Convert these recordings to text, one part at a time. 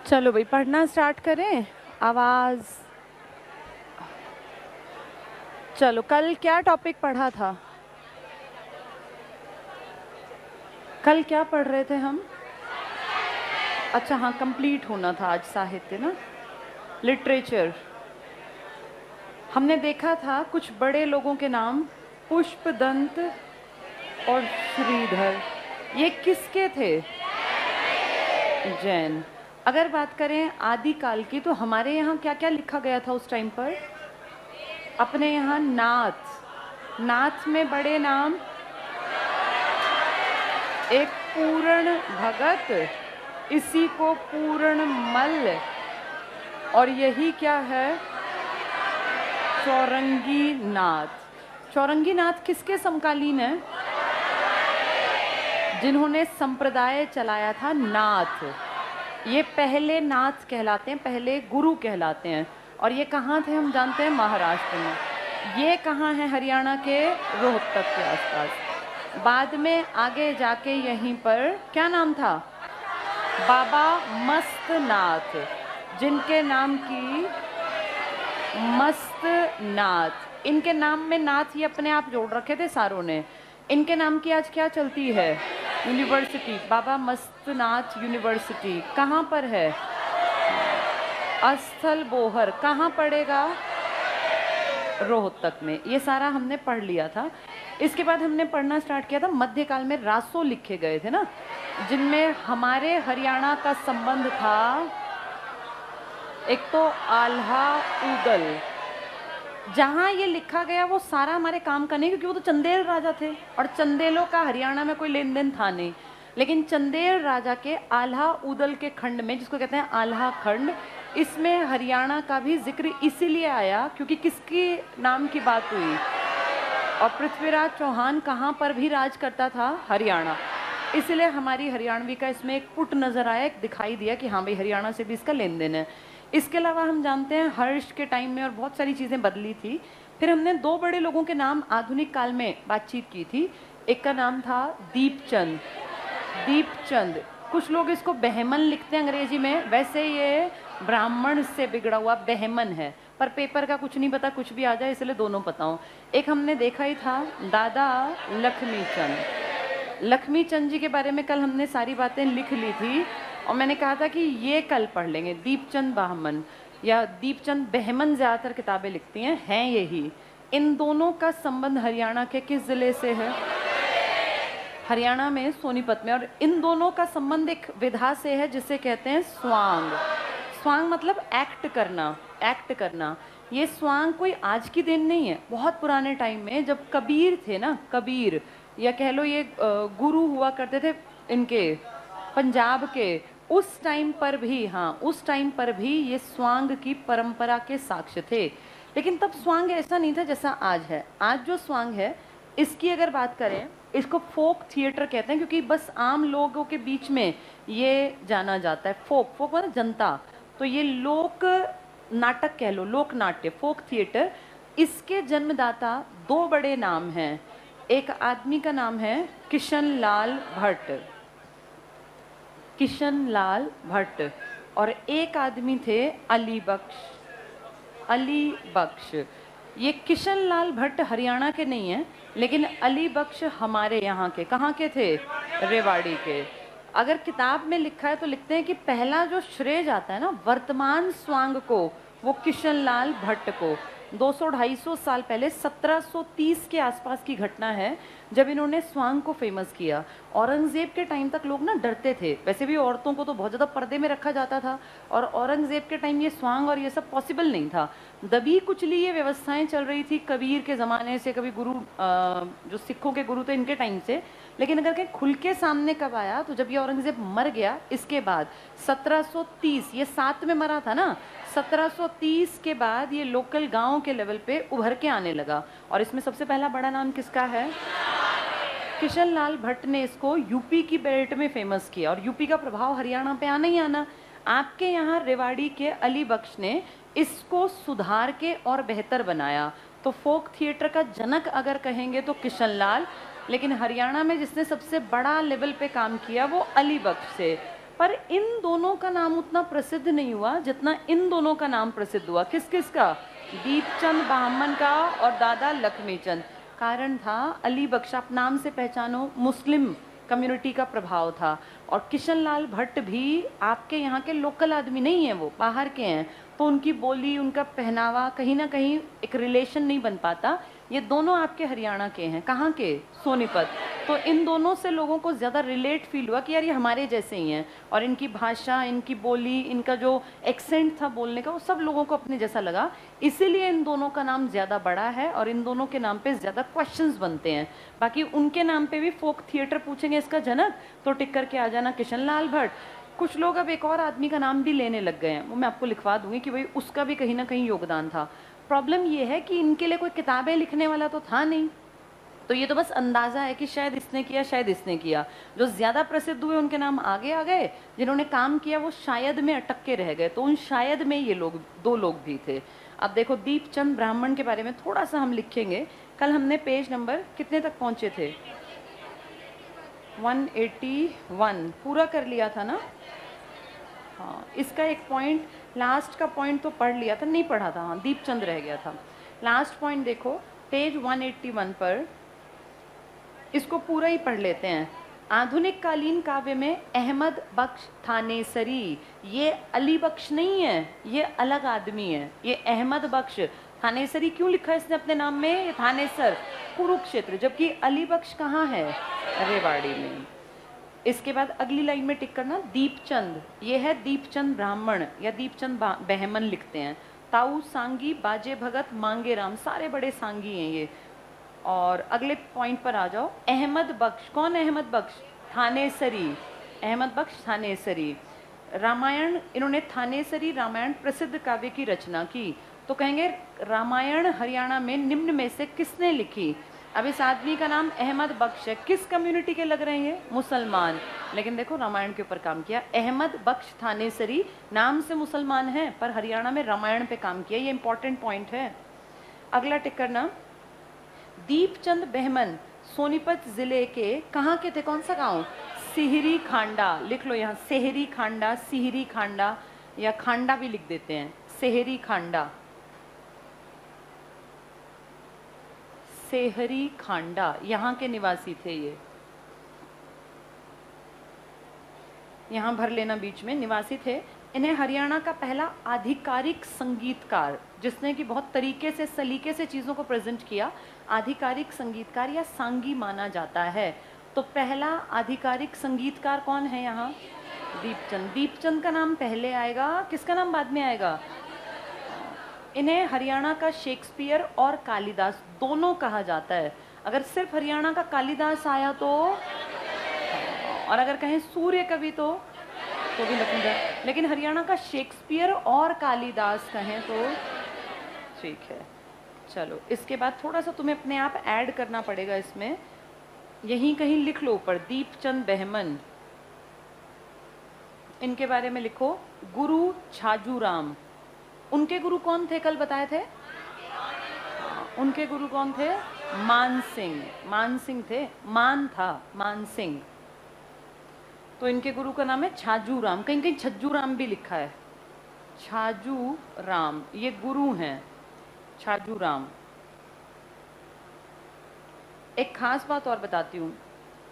चलो भाई पढ़ना स्टार्ट करें। आवाज़। चलो कल क्या टॉपिक पढ़ा था? कल क्या पढ़ रहे थे हम? अच्छा हाँ, कंप्लीट होना था आज साहित्य ना, लिटरेचर। हमने देखा था कुछ बड़े लोगों के नाम, पुष्पदंत और श्रीधर। ये किसके थे? जैन। अगर बात करें आदिकाल की तो हमारे यहाँ क्या क्या लिखा गया था उस टाइम पर? अपने यहाँ नाथ। नाथ में बड़े नाम, एक पूर्ण भगत, इसी को पूर्ण मल्ल, और यही क्या है? चौरंगी नाथ। चौरंगी नाथ किसके समकालीन है? जिन्होंने संप्रदाय चलाया था नाथ। ये पहले नाथ कहलाते हैं, पहले गुरु कहलाते हैं। और ये कहाँ थे हम जानते हैं? महाराष्ट्र में। ये कहाँ है? हरियाणा के रोहतक के आसपास। बाद में आगे जाके यहीं पर क्या नाम था? बाबा मस्तनाथ, जिनके नाम की मस्तनाथ। इनके नाम में नाथ ये अपने आप जोड़ रखे थे सारों ने। इनके नाम की आज क्या चलती है? यूनिवर्सिटी। बाबा मस्तनाथ यूनिवर्सिटी कहाँ पर है? अस्थल बोहर। कहाँ पड़ेगा? रोहतक में। ये सारा हमने पढ़ लिया था। इसके बाद हमने पढ़ना स्टार्ट किया था मध्यकाल में रासो लिखे गए थे ना, जिनमें हमारे हरियाणा का संबंध था। एक तो आल्हा उदल। जहाँ ये लिखा गया वो सारा हमारे काम का नहीं, क्योंकि वो तो चंदेल राजा थे और चंदेलों का हरियाणा में कोई लेन देन था नहीं। लेकिन चंदेल राजा के आल्हा उदल के खंड में, जिसको कहते हैं आल्हा खंड, इसमें हरियाणा का भी जिक्र इसीलिए आया क्योंकि किसकी नाम की बात हुई? और पृथ्वीराज चौहान कहाँ पर भी राज करता था? हरियाणा। इसलिए हमारी हरियाणवी का इसमें एक पुट नजर आया, एक दिखाई दिया कि हाँ भाई हरियाणा से भी इसका लेन देन है। इसके अलावा हम जानते हैं हर्ष के टाइम में और बहुत सारी चीज़ें बदली थी। फिर हमने दो बड़े लोगों के नाम आधुनिक काल में बातचीत की थी। एक का नाम था दीपचंद। दीपचंद, कुछ लोग इसको बहमन लिखते हैं अंग्रेजी में, वैसे ये ब्राह्मण से बिगड़ा हुआ बहमन है, पर पेपर का कुछ नहीं पता, कुछ भी आ जाए, इसलिए दोनों पता हो। एक हमने देखा ही था दादा लक्ष्मीचंद। लक्ष्मीचंद जी के बारे में कल हमने सारी बातें लिख ली थी और मैंने कहा था कि ये कल पढ़ लेंगे। दीपचंद बहमन या दीपचंद बहमन ज़्यादातर किताबें लिखती हैं यही। इन दोनों का संबंध हरियाणा के किस ज़िले से है? हरियाणा में सोनीपत में। और इन दोनों का संबंध एक विधा से है जिसे कहते हैं स्वांग। स्वांग मतलब एक्ट करना, एक्ट करना। ये स्वांग कोई आज की दिन नहीं है, बहुत पुराने टाइम में जब कबीर थे ना, कबीर या कह लो ये गुरु हुआ करते थे इनके पंजाब के, उस टाइम पर भी, हाँ उस टाइम पर भी ये स्वांग की परंपरा के साक्ष्य थे। लेकिन तब स्वांग ऐसा नहीं था जैसा आज है। आज जो स्वांग है इसकी अगर बात करें, इसको फोक थिएटर कहते हैं, क्योंकि बस आम लोगों के बीच में ये जाना जाता है। फोक, फोक मतलब जनता, तो ये लोक नाटक कह लो, लोक नाट्य, फोक थिएटर। इसके जन्मदाता दो बड़े नाम हैं। एक आदमी का नाम है किशन लाल भट्ट, किशन लाल भट्ट, और एक आदमी थे अली बख्श, अली बख्श। ये किशन लाल भट्ट हरियाणा के नहीं हैं, लेकिन अली बख्श हमारे यहाँ के, कहाँ के थे? रेवाड़ी के। अगर किताब में लिखा है तो लिखते हैं कि पहला जो श्रेय जाता है ना वर्तमान स्वांग को, वो किशन लाल भट्ट को। 200-250 साल पहले 1730 के आसपास की घटना है जब इन्होंने स्वांग को फेमस किया। औरंगजेब के टाइम तक लोग ना डरते थे, वैसे भी औरतों को तो बहुत ज़्यादा पर्दे में रखा जाता था, और औरंगजेब के टाइम ये स्वांग और ये सब पॉसिबल नहीं था। दबी कुचली ये व्यवस्थाएं चल रही थी कबीर के ज़माने से, कभी गुरु जो सिखों के गुरु थे इनके टाइम से। लेकिन अगर कहीं खुल के सामने कब आया, तो जब ये औरंगजेब मर गया इसके बाद 1730, ये 7 में मरा था ना, 1730 के बाद ये लोकल गांव के लेवल पे उभर के आने लगा। और इसमें सबसे पहला बड़ा नाम किसका है? किशन लाल भट्ट ने इसको यूपी की बेल्ट में फेमस किया, और यूपी का प्रभाव हरियाणा पे आना ही आना। आपके यहाँ रेवाड़ी के अली बख्श ने इसको सुधार के और बेहतर बनाया। तो फोक थिएटर का जनक अगर कहेंगे तो किशन लाल, लेकिन हरियाणा में जिसने सबसे बड़ा लेवल पे काम किया वो अली बख्श से। पर इन दोनों का नाम उतना प्रसिद्ध नहीं हुआ जितना इन दोनों का नाम प्रसिद्ध हुआ। किस किस का? दीपचंद ब्राह्मण का और दादा लक्ष्मीचंद। कारण था अली बख्श, आप नाम से पहचानो, मुस्लिम कम्युनिटी का प्रभाव था। और किशनलाल भट्ट भी आपके यहाँ के लोकल आदमी नहीं है, वो बाहर के हैं, तो उनकी बोली, उनका पहनावा, कहीं ना कहीं एक रिलेशन नहीं बन पाता। ये दोनों आपके हरियाणा के हैं। कहाँ के? सोनीपत। तो इन दोनों से लोगों को ज़्यादा रिलेट फील हुआ कि यार ये हमारे जैसे ही हैं, और इनकी भाषा, इनकी बोली, इनका जो एक्सेंट था बोलने का, वो सब लोगों को अपने जैसा लगा। इसीलिए इन दोनों का नाम ज़्यादा बड़ा है और इन दोनों के नाम पे ज़्यादा क्वेश्चंस बनते हैं। बाकी उनके नाम पे भी फोक थिएटर पूछेंगे इसका जनक, तो टिक करके आ जाना किशनलाल भट्ट। कुछ लोग अब एक और आदमी का नाम भी लेने लग गए हैं, वो मैं आपको लिखवा दूंगी कि भाई उसका भी कहीं ना कहीं योगदान था। प्रॉब्लम ये है कि इनके लिए कोई किताबें लिखने वाला तो था नहीं, तो ये तो बस अंदाजा है कि शायद इसने किया, शायद इसने किया। जो ज़्यादा प्रसिद्ध हुए उनके नाम आगे आ गए, जिन्होंने काम किया वो शायद में अटक के रह गए। तो उन शायद में ये लोग, दो लोग भी थे। अब देखो, दीपचंद ब्राह्मण के बारे में थोड़ा सा हम लिखेंगे। कल हमने पेज नंबर कितने तक पहुंचे थे? 181 पूरा कर लिया था ना? हाँ, इसका एक पॉइंट, लास्ट का पॉइंट तो पढ़ लिया था, नहीं पढ़ा था। हाँ, दीपचंद रह गया था। लास्ट पॉइंट देखो पेज 181 पर, इसको पूरा ही पढ़ लेते हैं। आधुनिक कालीन काव्य में अहमद बख्श थानेसरी, ये अली बख्श नहीं है, ये अलग आदमी है। ये अहमद बख्श थानेसरी क्यों लिखा है इसने अपने नाम में? थानेसर कुरुक्षेत्र, जबकि अली बख्श कहाँ है? रेवाड़ी में। इसके बाद अगली लाइन में टिक करना, दीपचंद, ये है दीपचंद ब्राह्मण या दीपचंद बहमन लिखते हैं। ताऊ सांगी, बाजे भगत, मांगे राम, सारे बड़े सांगी हैं ये। और अगले पॉइंट पर आ जाओ, अहमद बख्श, कौन अहमद बख्श? थानेसरी, अहमद बख्श थानेसरी। रामायण, इन्होंने थानेसरी रामायण प्रसिद्ध काव्य की रचना की। तो कहेंगे रामायण हरियाणा में निम्न में से किसने लिखी? अब इस आदमी का नाम अहमद बख्श है, किस कम्युनिटी के लग रहे हैं? मुसलमान। लेकिन देखो रामायण के ऊपर काम किया। अहमद बख्श थानेसरी नाम से मुसलमान है, पर हरियाणा में रामायण पे काम किया। ये इंपॉर्टेंट पॉइंट है। अगला टिक करना, दीपचंद बहमन सोनीपत जिले के कहाँ के थे? कौन सा गांव? सिहरी खांडा। लिख लो यहाँ, सेहरी खांडा, सिहरी खांडा, या खांडा भी लिख देते हैं, सेहरी खांडा, सेहरी खांडा, यहाँ के निवासी थे ये। यहाँ भर लेना बीच में, निवासी थे। इन्हें हरियाणा का पहला आधिकारिक संगीतकार, जिसने कि बहुत तरीके से, सलीके से चीज़ों को प्रेजेंट किया, आधिकारिक संगीतकार या सांगी माना जाता है। तो पहला आधिकारिक संगीतकार कौन है यहाँ? दीपचंद। दीपचंद का नाम पहले आएगा, किसका नाम बाद में आएगा? इन्हें हरियाणा का शेक्सपियर और कालिदास दोनों कहा जाता है। अगर सिर्फ हरियाणा का कालिदास आया तो, और अगर कहें सूर्य कवि तो भी लखनऊ, लेकिन हरियाणा का शेक्सपियर और कालिदास कहें तो ठीक है। चलो, इसके बाद थोड़ा सा तुम्हें अपने आप ऐड करना पड़ेगा इसमें, यहीं कहीं लिख लो ऊपर, दीपचंद बहमन, इनके बारे में लिखो। गुरु छाजूराम, उनके गुरु कौन थे? कल बताए थे। उनके गुरु कौन थे? मान सिंह। मान सिंह थे, मान था, मान सिंह। तो इनके गुरु का नाम है छाजू राम, कहीं कहीं छज्जू राम भी लिखा है। छाजू राम ये गुरु हैं, छाजू राम। एक खास बात और बताती हूँ,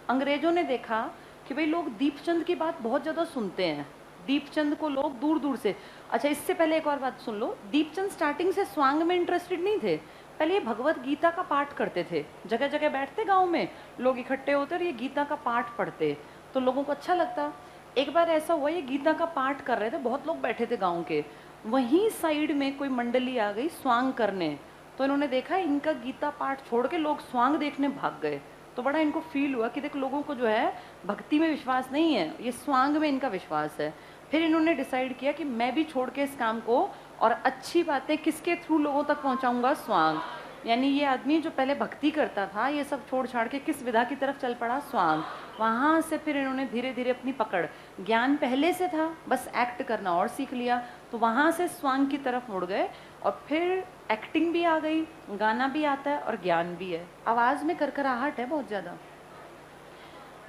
अंग्रेजों ने देखा कि भाई लोग दीपचंद की बात बहुत ज़्यादा सुनते हैं, दीपचंद को लोग दूर दूर से। अच्छा, इससे पहले एक और बात सुन लो, दीपचंद स्टार्टिंग से स्वांग में इंटरेस्टेड नहीं थे। पहले ये भगवत गीता का पाठ करते थे, जगह जगह बैठते, गांव में लोग इकट्ठे होते और ये गीता का पाठ पढ़ते, तो लोगों को अच्छा लगता। एक बार ऐसा हुआ, ये गीता का पाठ कर रहे थे, बहुत लोग बैठे थे गाँव के, वहीं साइड में कोई मंडली आ गई स्वांग करने, तो इन्होंने देखा इनका गीता पाठ छोड़ के लोग स्वांग देखने भाग गए। तो बड़ा इनको फील हुआ कि देख, लोगों को जो है भक्ति में विश्वास नहीं है, ये स्वांग में इनका विश्वास है। फिर इन्होंने डिसाइड किया कि मैं भी छोड़ के इस काम को, और अच्छी बातें किसके थ्रू लोगों तक पहुंचाऊंगा? स्वांग। यानी ये आदमी जो पहले भक्ति करता था, ये सब छोड़ छाड़ के किस विधा की तरफ चल पड़ा? स्वांग। वहाँ से फिर इन्होंने धीरे धीरे अपनी पकड़, ज्ञान पहले से था, बस एक्ट करना और सीख लिया, तो वहाँ से स्वांग की तरफ मुड़ गए। और फिर एक्टिंग भी आ गई, गाना भी आता है और ज्ञान भी है। आवाज़ में करकराहट है बहुत ज़्यादा,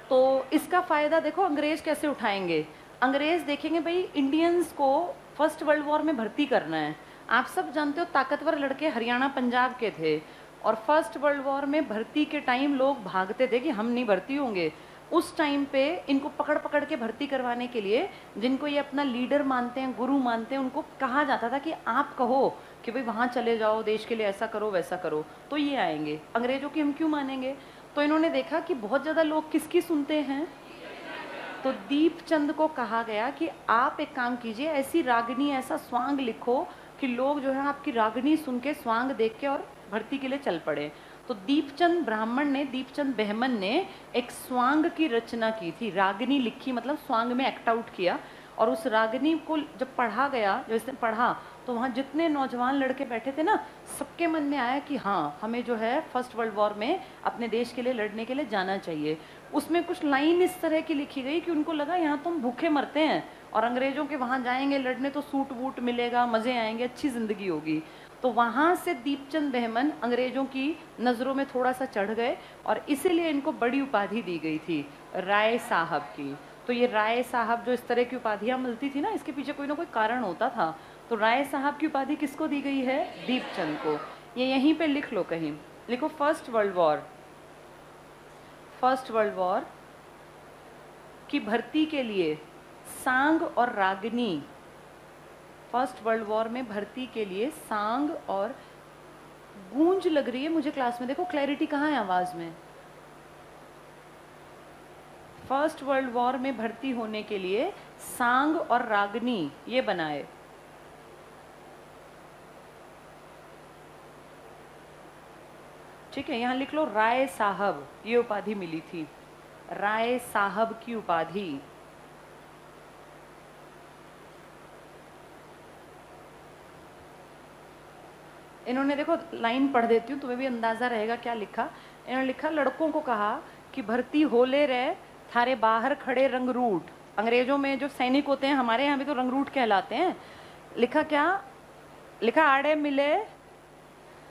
तो इसका फ़ायदा देखो अंग्रेज कैसे उठाएंगे। अंग्रेज देखेंगे भाई इंडियंस को फर्स्ट वर्ल्ड वॉर में भर्ती करना है। आप सब जानते हो ताकतवर लड़के हरियाणा पंजाब के थे, और फर्स्ट वर्ल्ड वॉर में भर्ती के टाइम लोग भागते थे कि हम नहीं भर्ती होंगे। उस टाइम पे इनको पकड़ पकड़ के भर्ती करवाने के लिए, जिनको ये अपना लीडर मानते हैं, गुरु मानते हैं, उनको कहा जाता था कि आप कहो कि भाई वहाँ चले जाओ, देश के लिए ऐसा करो वैसा करो, तो ये आएंगे। अंग्रेजों की हम क्यों मानेंगे? तो इन्होंने देखा कि बहुत ज़्यादा लोग किसकी सुनते हैं, तो दीपचंद को कहा गया कि आप एक काम कीजिए, ऐसी रागनी, ऐसा स्वांग लिखो कि लोग जो है आपकी रागनी सुन के, स्वांग देख के और भर्ती के लिए चल पड़े। तो दीपचंद ब्राह्मण ने, दीपचंद बहमन ने एक स्वांग की रचना की थी। रागनी लिखी मतलब स्वांग में एक्ट आउट किया, और उस रागनी को जब पढ़ा गया, जब इसने पढ़ा, तो वहाँ जितने नौजवान लड़के बैठे थे ना, सबके मन में आया कि हाँ, हमें जो है फर्स्ट वर्ल्ड वॉर में अपने देश के लिए लड़ने के लिए जाना चाहिए। उसमें कुछ लाइन इस तरह की लिखी गई कि उनको लगा यहाँ तो हम भूखे मरते हैं, और अंग्रेजों के वहाँ जाएंगे लड़ने तो सूट वूट मिलेगा, मज़े आएंगे, अच्छी ज़िंदगी होगी। तो वहाँ से दीपचंद बहमन अंग्रेजों की नज़रों में थोड़ा सा चढ़ गए, और इसीलिए इनको बड़ी उपाधि दी गई थी, राय साहब की। तो ये राय साहब, जो इस तरह की उपाधियाँ मिलती थी ना, इसके पीछे कोई ना कोई कारण होता था। तो राय साहब की उपाधि किसको दी गई है? दीपचंद को। ये यहीं पे लिख लो, कहीं लिखो, first world war, first world war की भर्ती के लिए सांग और रागनी, फर्स्ट वर्ल्ड वॉर में भर्ती के लिए सांग और, गूंज लग रही है मुझे क्लास में, देखो क्लैरिटी कहाँ है आवाज में। फर्स्ट वर्ल्ड वॉर में भर्ती होने के लिए सांग और रागनी ये बनाए। ठीक है, यहां लिख लो राय साहब, ये उपाधि मिली थी, राय साहब की उपाधि। इन्होंने, देखो लाइन पढ़ देती हूँ, तुम्हें भी अंदाजा रहेगा क्या लिखा। इन्होंने लिखा, लड़कों को कहा कि भर्ती होले रहे थारे बाहर खड़े रंगरूट। अंग्रेजों में जो सैनिक होते हैं, हमारे यहाँ भी तो रंगरूट कहलाते हैं। लिखा क्या? लिखा, आड़े मिले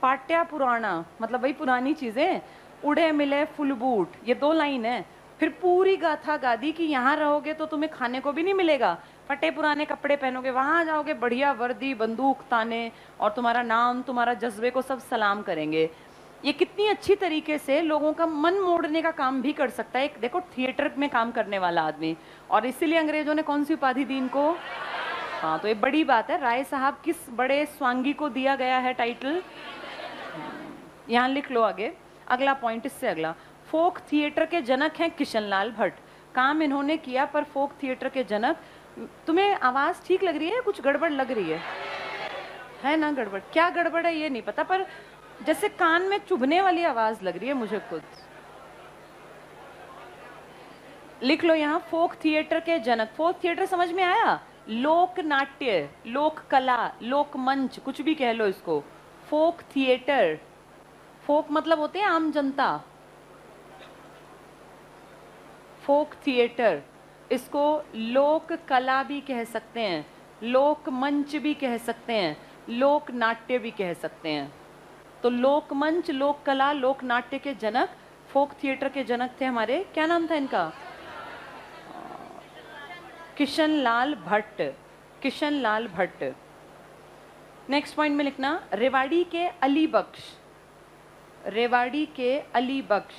पाट्या पुराना, मतलब वही पुरानी चीजें, उड़े मिले फुलबूट। ये 2 लाइन है। फिर पूरी गाथा गा दी कि यहाँ रहोगे तो तुम्हें खाने को भी नहीं मिलेगा, फटे पुराने कपड़े पहनोगे, वहां जाओगे बढ़िया वर्दी, बंदूक ताने, और तुम्हारा नाम, तुम्हारा जज्बे को सब सलाम करेंगे। ये कितनी अच्छी तरीके से लोगों का मन मोड़ने का काम भी कर सकता है, एक देखो थिएटर में काम करने वाला आदमी। और इसीलिए अंग्रेजों ने कौन सी उपाधि दी इनको? हाँ, तो ये बड़ी बात है। राय साहब किस बड़े स्वांगी को दिया गया है टाइटल? यहाँ लिख लो आगे, अगला पॉइंट, इससे अगला, फोक थिएटर के जनक हैं किशनलाल भट्ट। काम इन्होंने किया, पर फोक थिएटर के जनक। तुम्हें आवाज ठीक लग रही है, कुछ गड़बड़ लग रही है ना? गड़बड़, क्या गड़बड़ है ये नहीं पता, पर जैसे कान में चुभने वाली आवाज लग रही है मुझे खुद। लिख लो यहाँ, फोक थिएटर के जनक। फोक थिएटर समझ में आया? लोक नाट्य, लोक कला, लोक मंच, कुछ भी कह लो इसको। फोक थिएटर, फोक मतलब होते हैं आम जनता, फोक थिएटर, इसको लोक कला भी कह सकते हैं, लोक मंच भी कह सकते हैं, लोक नाट्य भी कह सकते हैं। तो लोक मंच, लोक कला, लोक नाट्य के जनक, फोक थिएटर के जनक थे हमारे, क्या नाम था इनका? किशनलाल भट्ट, किशनलाल भट्ट। नेक्स्ट पॉइंट में लिखना, रेवाड़ी के अली बख्श, रेवाड़ी के अली बख्श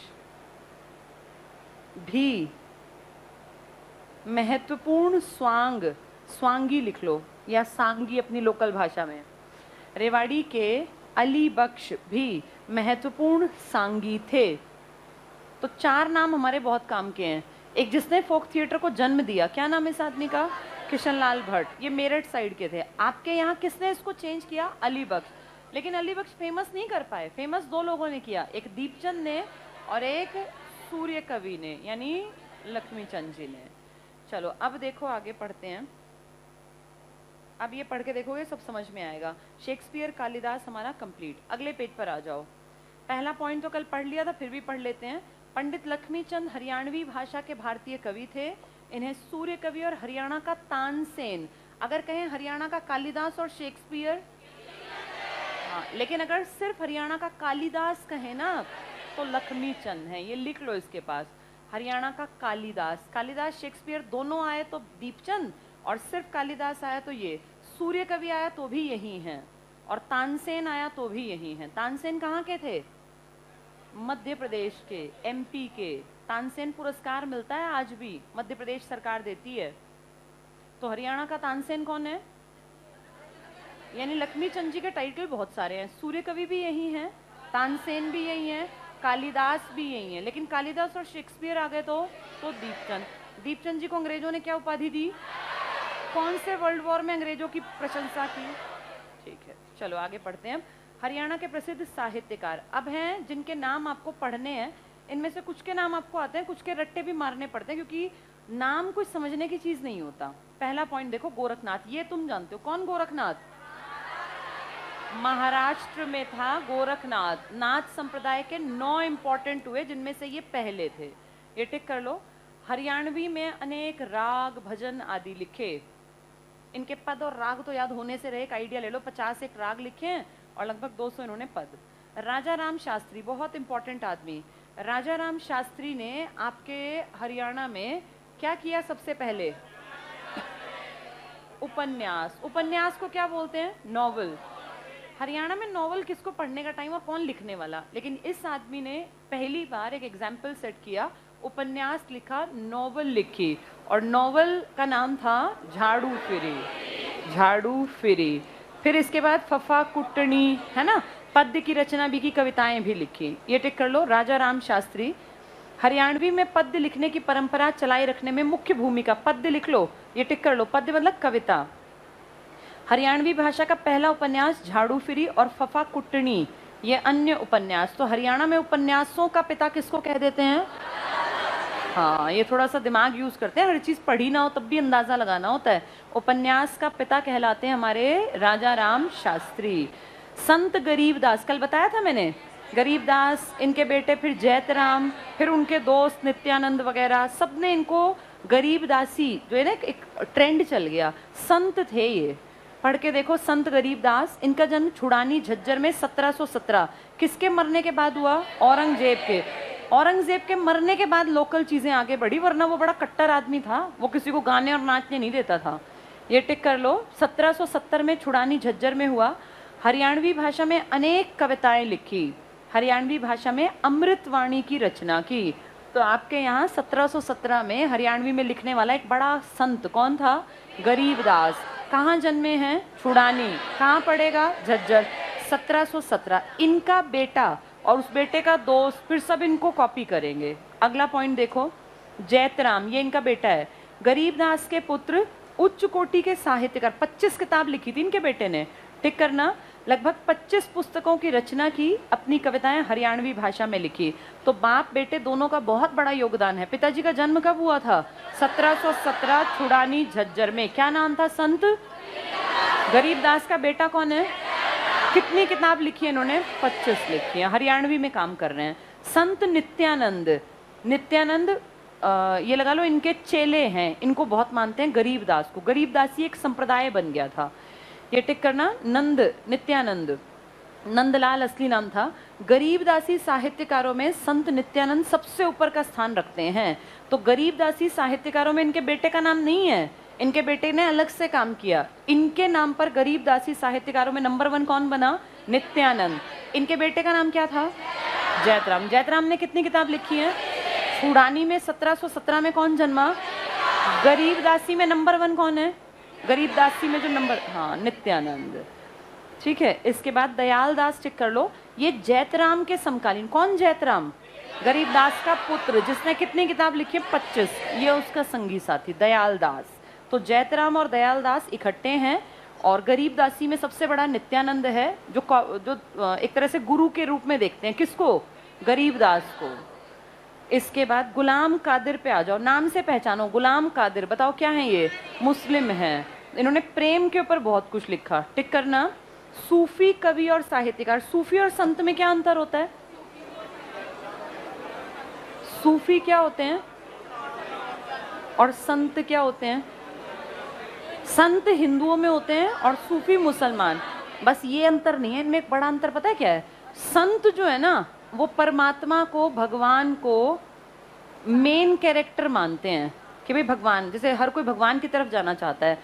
भी महत्वपूर्ण स्वांग, स्वांगी लिख लो, या सांगी अपनी लोकल भाषा में। रेवाड़ी के अली बख्श भी महत्वपूर्ण सांगी थे। तो 4 नाम हमारे बहुत काम के हैं। एक जिसने फोक थिएटर को जन्म दिया, क्या नाम है इस आदमी का? किशनलाल भट्ट। ये मेरठ साइड के थे। आपके यहाँ किसने इसको चेंज किया? अली बख्श। लेकिन अली बख्श फेमस नहीं कर पाए। फेमस 2 लोगों ने किया, एक दीपचंद ने और एक सूर्य कवि ने, यानी लक्ष्मीचंद जी ने। चलो अब देखो, आगे पढ़ते हैं। अब ये पढ़ के देखोगे सब समझ में आएगा। शेक्सपियर, कालिदास हमारा कंप्लीट। अगले पेज पर आ जाओ। पहला पॉइंट तो कल पढ़ लिया था, फिर भी पढ़ लेते हैं। पंडित लक्ष्मीचंद हरियाणवी भाषा के भारतीय कवि थे। इन्हें सूर्य कवि और हरियाणा का तानसेन, अगर कहें हरियाणा का कालिदास और शेक्सपियर, हाँ, लेकिन अगर सिर्फ हरियाणा का कालिदास कहें ना तो लक्ष्मीचंद है। ये लिख लो इसके पास, हरियाणा का कालिदास, कालिदास शेक्सपियर दोनों आए तो दीपचंद, और सिर्फ कालिदास आया तो ये, सूर्य कवि आया तो भी यही हैं, और तानसेन आया तो भी यही हैं। तानसेन कहाँ के थे? मध्य प्रदेश के, एमपी के। तानसेन पुरस्कार मिलता है आज भी, मध्य प्रदेश सरकार देती है। तो हरियाणा का तानसेन कौन है? यानी लक्ष्मी चंद जी के टाइटल बहुत सारे हैं, सूर्य कवि भी यही हैं, तानसेन भी यही हैं, कालिदास भी यही हैं। लेकिन कालिदास और शेक्सपियर आ गए तो दीपचंद। दीपचंद जी को अंग्रेजों ने क्या उपाधि दी? कौन से वर्ल्ड वॉर में अंग्रेजों की प्रशंसा की? ठीक है, चलो आगे पढ़ते हैं। हरियाणा के प्रसिद्ध साहित्यकार अब हैं जिनके नाम आपको पढ़ने हैं। इनमें से कुछ के नाम आपको आते हैं, कुछ के रट्टे भी मारने पड़ते हैं, क्योंकि नाम कुछ समझने की चीज नहीं होता। पहला पॉइंट देखो, गोरखनाथ, ये तुम जानते हो। कौन गोरखनाथ? महाराष्ट्र में था गोरखनाथ। नाथ संप्रदाय के 9 इंपॉर्टेंट हुए, जिनमें से ये पहले थे, ये टिक कर लो। हरियाणवी में अनेक राग, भजन आदि लिखे। इनके पद और राग तो याद होने से रहे, एक आइडिया ले लो। 50 एक राग लिखे हैं और लगभग 200 इन्होंने पद। राजा राम शास्त्री, बहुत इंपॉर्टेंट आदमी। राजा राम शास्त्री ने आपके हरियाणा में क्या किया? सबसे पहले उपन्यास। उपन्यास को क्या बोलते हैं? नॉवल। हरियाणा में नॉवल किसको पढ़ने का टाइम और कौन लिखने वाला? लेकिन इस आदमी ने पहली बार एक एग्जाम्पल सेट किया, उपन्यास लिखा, नॉवल लिखी, और नॉवल का नाम था झाड़ू फिरी। झाड़ू फिरी। फिर इसके बाद फफा कुटनी, है ना, पद्य की रचना भी की, कविताएं भी लिखी। ये टिक कर लो, राजा राम शास्त्री। हरियाणवी में पद्य लिखने की परंपरा चलाए रखने में मुख्य भूमिका। पद्य लिख लो, ये टिक कर लो, पद्य मतलब कविता। हरियाणवी भाषा का पहला उपन्यास झाड़ू फिरी और फफा कुटनी, ये अन्य उपन्यास। तो हरियाणा में उपन्यासों का पिता किसको कह देते हैं? हाँ, ये थोड़ा सा दिमाग यूज करते हैं, हर चीज पढ़ी ना हो तब भी अंदाजा लगाना होता है। उपन्यास का पिता कहलाते हैं हमारे राजा राम शास्त्री। संत गरीबदास, कल बताया था मैंने, गरीबदास, इनके बेटे, फिर जैतराम, फिर उनके दोस्त नित्यानंद वगैरह, सबने इनको गरीबदासी, जो है ना एक ट्रेंड चल गया, संत थे ये। पढ़ के देखो, संत गरीबदास। इनका जन्म छुड़ानी झज्जर में 1717, किसके मरने के बाद हुआ? औरंगजेब के। औरंगजेब के मरने के बाद लोकल चीजें आगे बढ़ी, वरना वो बड़ा कट्टर आदमी था, वो किसी को गाने और नाचने नहीं देता था। ये टिक कर लो, 1770 में छुड़ानी झज्जर में हुआ। हरियाणवी भाषा में अनेक कविताएं लिखी, हरियाणवी भाषा में अमृतवाणी की रचना की। तो आपके यहाँ 1717 में हरियाणवी में लिखने वाला एक बड़ा संत कौन था? गरीबदास। कहाँ जन्मे हैं? छुड़ानी। कहाँ पड़ेगा? झज्जर। 1717। इनका बेटा और उस बेटे का दोस्त, फिर सब इनको कॉपी करेंगे। अगला पॉइंट देखो, जैतराम, ये इनका बेटा है। गरीबदास के पुत्र, उच्च कोटि के साहित्यकार। 25 किताब लिखी थी इनके बेटे ने, टिक करना। लगभग 25 पुस्तकों की रचना की, अपनी कविताएं हरियाणवी भाषा में लिखी। तो बाप बेटे दोनों का बहुत बड़ा योगदान है। पिताजी का जन्म कब हुआ था? 1717, छुड़ानी झज्जर में। क्या नाम था? संत गरीबदास। का बेटा कौन है? कितनी किताब लिखी है इन्होंने? 25 लिखी है, हरियाणवी में काम कर रहे हैं। संत नित्यानंद, नित्यानंद ये लगा लो इनके चेले हैं, इनको बहुत मानते हैं गरीबदास को। गरीबदासी एक संप्रदाय बन गया था, ये टिक करना। नंद, नित्यानंद, नंदलाल असली नाम था। गरीबदासी साहित्यकारों में संत नित्यानंद सबसे ऊपर का स्थान रखते हैं। तो गरीबदासी साहित्यकारों में इनके बेटे का नाम नहीं है, इनके बेटे ने अलग से काम किया। इनके नाम पर गरीबदासी साहित्यकारों में नंबर 1 कौन बना? नित्यानंद। इनके बेटे का नाम क्या था? जैतराम। जैतराम ने कितनी किताब लिखी है? छुड़ानी में 1717 में कौन जन्मा? गरीबदासी में नंबर 1 कौन है? गरीबदासी में जो नंबर, हाँ, नित्यानंद। ठीक है, इसके बाद दयालदास, टिक कर लो। ये जैतराम के समकालीन। कौन जैतराम? गरीबदास का पुत्र, जिसने कितनी किताब लिखी? 25। ये उसका संगी साथी दयालदास। तो जैतराम और दयालदास इकट्ठे हैं, और गरीबदासी में सबसे बड़ा नित्यानंद है, जो एक तरह से गुरु के रूप में देखते हैं। किसको? गरीबदास को। इसके बाद गुलाम कादिर पे आ जाओ, नाम से पहचानो। गुलाम कादिर, बताओ क्या है ये? मुस्लिम है। इन्होंने प्रेम के ऊपर बहुत कुछ लिखा, टिक करना। सूफी कवि और साहित्यकार। सूफी और संत में क्या अंतर होता है? सूफी क्या होते हैं और संत क्या होते हैं? संत हिंदुओं में होते हैं और सूफी मुसलमान। बस ये अंतर नहीं है, इनमें एक बड़ा अंतर पता है क्या है? संत जो है ना, वो परमात्मा को, भगवान को मेन कैरेक्टर मानते हैं कि भाई भगवान, जैसे हर कोई भगवान की तरफ जाना चाहता है,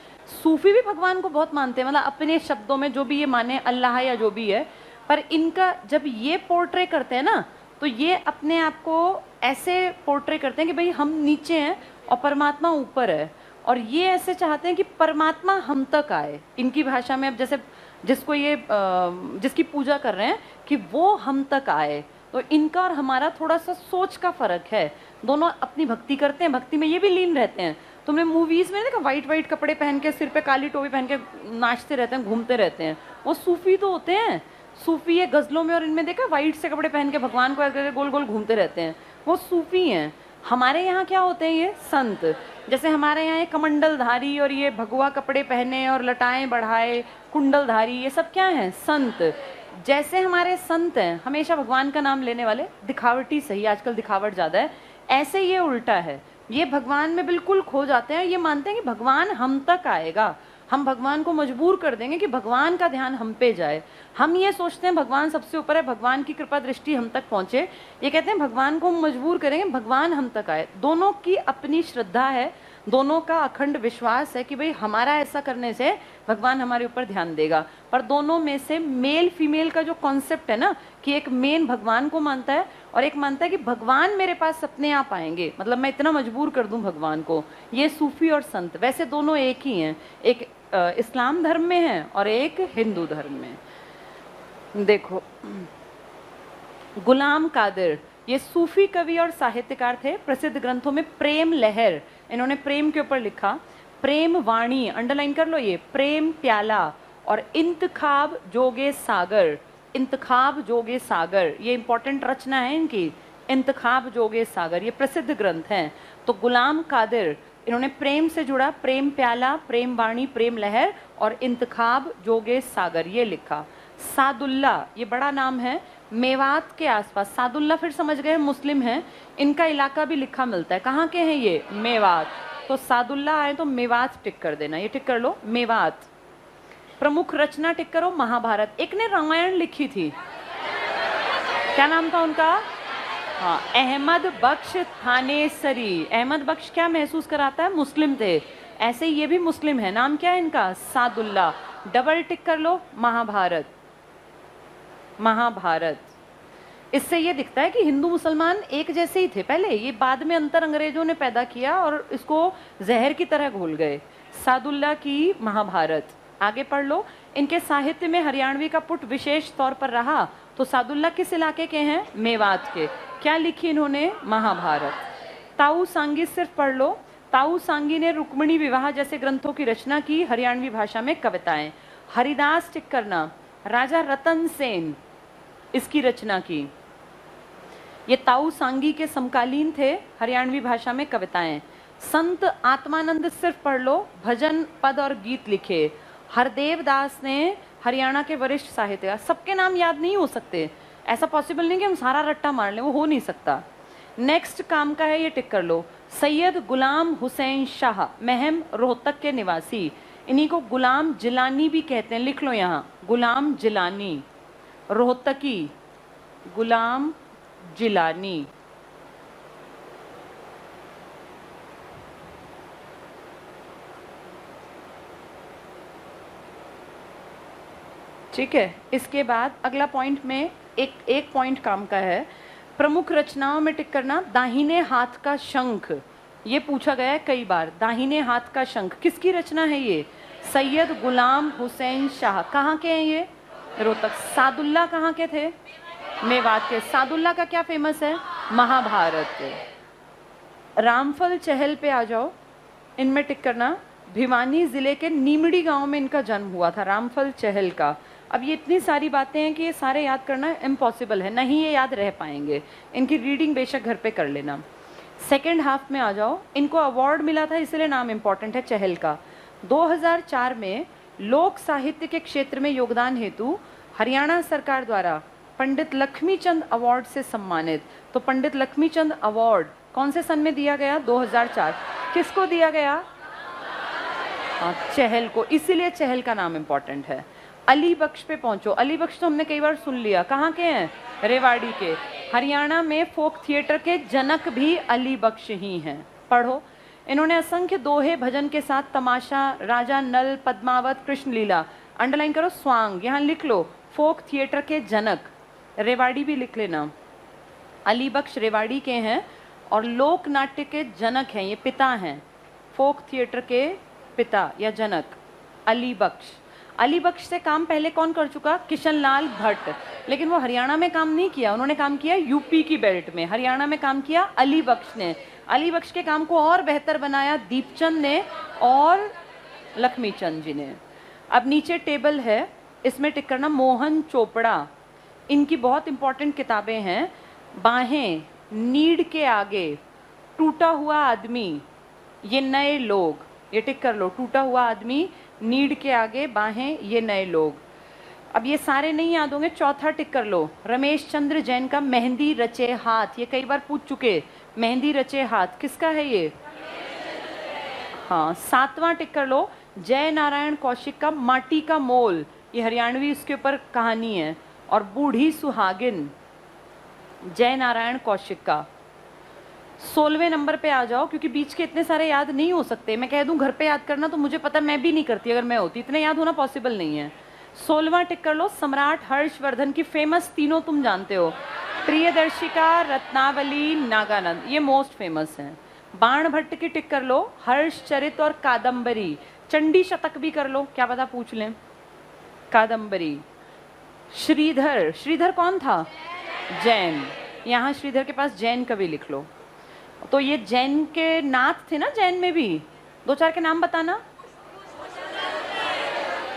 सूफी भी भगवान को बहुत मानते हैं, मतलब अपने शब्दों में जो भी ये माने, अल्लाह या जो भी है, पर इनका जब ये पोर्ट्रे करते हैं ना, तो ये अपने आप को ऐसे पोर्ट्रे करते हैं कि भाई हम नीचे हैं और परमात्मा ऊपर है, और ये ऐसे चाहते हैं कि परमात्मा हम तक आए। इनकी भाषा में अब जैसे जिसको ये जिसकी पूजा कर रहे हैं कि वो हम तक आए, तो इनका और हमारा थोड़ा सा सोच का फर्क है। दोनों अपनी भक्ति करते हैं, भक्ति में ये भी लीन रहते हैं। तुमने मूवीज में देखा वाइट वाइट कपड़े पहन के, सिर पे काली टोपी पहन के नाचते रहते हैं, घूमते रहते हैं, वो सूफी तो होते हैं। सूफी है गजलों में और इनमें देखा वाइट से कपड़े पहन के भगवान को ऐसे गोल गोल घूमते रहते हैं, वो सूफी हैं। हमारे यहाँ क्या होते हैं ये संत, जैसे हमारे यहाँ ये कमंडलधारी और ये भगवा कपड़े पहने और लटाएं बढ़ाए कुंडलधारी, ये सब क्या हैं? संत। जैसे हमारे संत हैं हमेशा भगवान का नाम लेने वाले, दिखावटी सही, आजकल दिखावट ज़्यादा है, ऐसे ये उल्टा है, ये भगवान में बिल्कुल खो जाते हैं। ये मानते हैं कि भगवान हम तक आएगा, हम भगवान को मजबूर कर देंगे कि भगवान का ध्यान हम पे जाए। हम ये सोचते हैं भगवान सबसे ऊपर है, भगवान की कृपा दृष्टि हम तक पहुँचे। ये कहते हैं भगवान को हम मजबूर करेंगे, भगवान हम तक आए। दोनों की अपनी श्रद्धा है, दोनों का अखंड विश्वास है कि भाई हमारा ऐसा करने से भगवान हमारे ऊपर ध्यान देगा। पर दोनों में से मेल फीमेल का जो कॉन्सेप्ट है ना, कि एक मेन भगवान को मानता है और एक मानता है कि भगवान मेरे पास अपने आप आएंगे, मतलब मैं इतना मजबूर कर दूं भगवान को। ये सूफी और संत वैसे दोनों एक ही हैं, एक इस्लाम धर्म में है और एक हिंदू धर्म में। देखो गुलाम कादिर, ये सूफी कवि और साहित्यकार थे। प्रसिद्ध ग्रंथों में प्रेम लहर, इन्होंने प्रेम के ऊपर लिखा। प्रेम वाणी, अंडरलाइन कर लो ये, प्रेम प्याला और इंतखाब जोगे सागर। इंतखाब जोगे सागर ये इंपॉर्टेंट रचना है इनकी, इंतखाब जोगे सागर, ये प्रसिद्ध ग्रंथ हैं। तो गुलाम कादिर इन्होंने प्रेम से जुड़ा प्रेम प्याला, प्रेम वाणी, प्रेम लहर और इंतखाब जोगे सागर ये लिखा। सादुल्ला, ये बड़ा नाम है, मेवात के आसपास। सादुल्ला फिर समझ गए मुस्लिम हैं, इनका इलाका भी लिखा मिलता है। कहाँ के हैं ये? मेवात। तो सादुल्ला आए तो मेवात टिक कर देना, ये टिक कर लो मेवात। प्रमुख रचना टिक करो महाभारत। एक ने रामायण लिखी थी, क्या नाम था उनका? हाँ, अहमद बख्श थानेसरी। अहमद बख्श क्या महसूस कराता है? मुस्लिम थे, ऐसे ये भी मुस्लिम है। नाम क्या है इनका? सादुल्ला। डबल टिक कर लो महाभारत। महाभारत, इससे ये दिखता है कि हिंदू मुसलमान एक जैसे ही थे पहले, ये बाद में अंतर अंग्रेजों ने पैदा किया और इसको जहर की तरह घोल गए। सादुल्ला की महाभारत। आगे पढ़ लो। इनके साहित्य में हरियाणवी का पुट विशेष तौर पर रहा। तो सादुल्ला किस इलाके के हैं? मेवात के। क्या लिखी इन्होंने? महाभारत। ताऊ सांगी सिर्फ पढ़ लो। ताऊ सांगी ने रुक्मिणी विवाह जैसे ग्रंथों की रचना की, हरियाणवी भाषा में कविताएं। हरिदास टिक करना, राजा रतन सेन इसकी रचना की। ये ताऊ सांगी के समकालीन थे, हरियाणवी भाषा में कविताएं। संत आत्मानंद सिर्फ पढ़ लो, भजन पद और गीत लिखे। हरदेव दास ने हरियाणा के वरिष्ठ साहित्यकार। सबके नाम याद नहीं हो सकते, ऐसा पॉसिबल नहीं कि हम सारा रट्टा मार लें, वो हो नहीं सकता। नेक्स्ट काम का है, ये टिक कर लो। सैयद गुलाम हुसैन शाह, महम रोहतक के निवासी। इन्हीं को गुलाम जिलानी भी कहते हैं, लिख लो यहाँ, गुलाम जिलानी, रोहतकी गुलाम जिलानी। ठीक है, इसके बाद अगला पॉइंट में एक पॉइंट काम का है। प्रमुख रचनाओं में टिक करना। दाहिने हाथ का शंख, ये पूछा गया है कई बार। दाहिने हाथ का शंख किसकी रचना है? ये सैयद गुलाम हुसैन शाह। कहाँ के हैं ये? रोहतक। सादुल्ला कहाँ के थे? मेवात के। सादुल्ला का क्या फेमस है? महाभारत। रामफल चहल पे आ जाओ, इनमें टिक करना। भिवानी जिले के नीमड़ी गांव में इनका जन्म हुआ था, रामफल चहल का। अब ये इतनी सारी बातें हैं कि ये सारे याद करना इम्पॉसिबल है, नहीं ये याद रह पाएंगे। इनकी रीडिंग बेशक घर पे कर लेना। सेकेंड हाफ में आ जाओ। इनको अवार्ड मिला था, इसलिए नाम इम्पॉर्टेंट है चहल का। 2004 में लोक साहित्य के क्षेत्र में योगदान हेतु हरियाणा सरकार द्वारा पंडित लक्ष्मीचंद अवार्ड से सम्मानित। तो पंडित लक्ष्मीचंद अवार्ड कौन से सन में दिया गया? 2004। किसको दिया गया? चहल को, इसीलिए चहल का नाम इम्पॉर्टेंट है। अली बख्श पे पहुंचो। अली बख्श तो हमने कई बार सुन लिया, कहाँ के हैं? रेवाड़ी के। हरियाणा में फोक थिएटर के जनक भी अली बख्श ही हैं। पढ़ो, इन्होंने असंख्य दोहे भजन के साथ तमाशा, राजा नल, पद्मावत, कृष्ण लीला, अंडरलाइन करो, स्वांग, यहाँ लिख लो फोक थिएटर के जनक। रेवाड़ी भी लिख लेना। अली बख्श रेवाड़ी के हैं और लोक नाट्य के जनक हैं, ये पिता हैं, फोक थिएटर के पिता या जनक अली बख्श। अली बख्श से काम पहले कौन कर चुका? किशन लाल भट्ट। लेकिन वो हरियाणा में काम नहीं किया, उन्होंने काम किया यूपी की बेल्ट में। हरियाणा में काम किया अली बख्श ने। अली बख्श के काम को और बेहतर बनाया दीपचंद ने और लक्ष्मीचंद जी ने। अब नीचे टेबल है, इसमें टिक करना मोहन चोपड़ा, इनकी बहुत इंपॉर्टेंट किताबें हैं। बाहें, नीड के आगे, टूटा हुआ आदमी, ये नए लोग, ये टिक कर लो, टूटा हुआ आदमी, नीड के आगे, बाहें, ये नए लोग। अब ये सारे नहीं याद होंगे, चौथा टिक कर लो, रमेश चंद्र जैन का मेहंदी रचे हाथ, ये कई बार पूछ चुके, मेहंदी रचे हाथ किसका है ये? हाँ। सातवां टिक कर लो, जय नारायण कौशिक का माटी का मोल, ये हरियाणवी इसके ऊपर कहानी है। और बूढ़ी सुहागिन, जय नारायण कौशिक का। 16वें नंबर पे आ जाओ, क्योंकि बीच के इतने सारे याद नहीं हो सकते। मैं कह दूं घर पे याद करना, तो मुझे पता मैं भी नहीं करती, अगर मैं होती इतने याद होना पॉसिबल नहीं है। 16वां टिक कर लो, सम्राट हर्षवर्धन की फेमस, तीनों तुम जानते हो, प्रियदर्शिका, रत्नावली, नागानंद, ये मोस्ट फेमस हैं। बाण भट्ट की टिक कर लो, हर्षचरित और कादम्बरी। चंडी शतक भी कर लो, क्या पता पूछ लें। कादम्बरी। श्रीधर, श्रीधर कौन था? जैन, यहाँ श्रीधर के पास जैन कवि लिख लो। तो ये जैन के नाथ थे ना, जैन में भी दो चार के नाम बताना।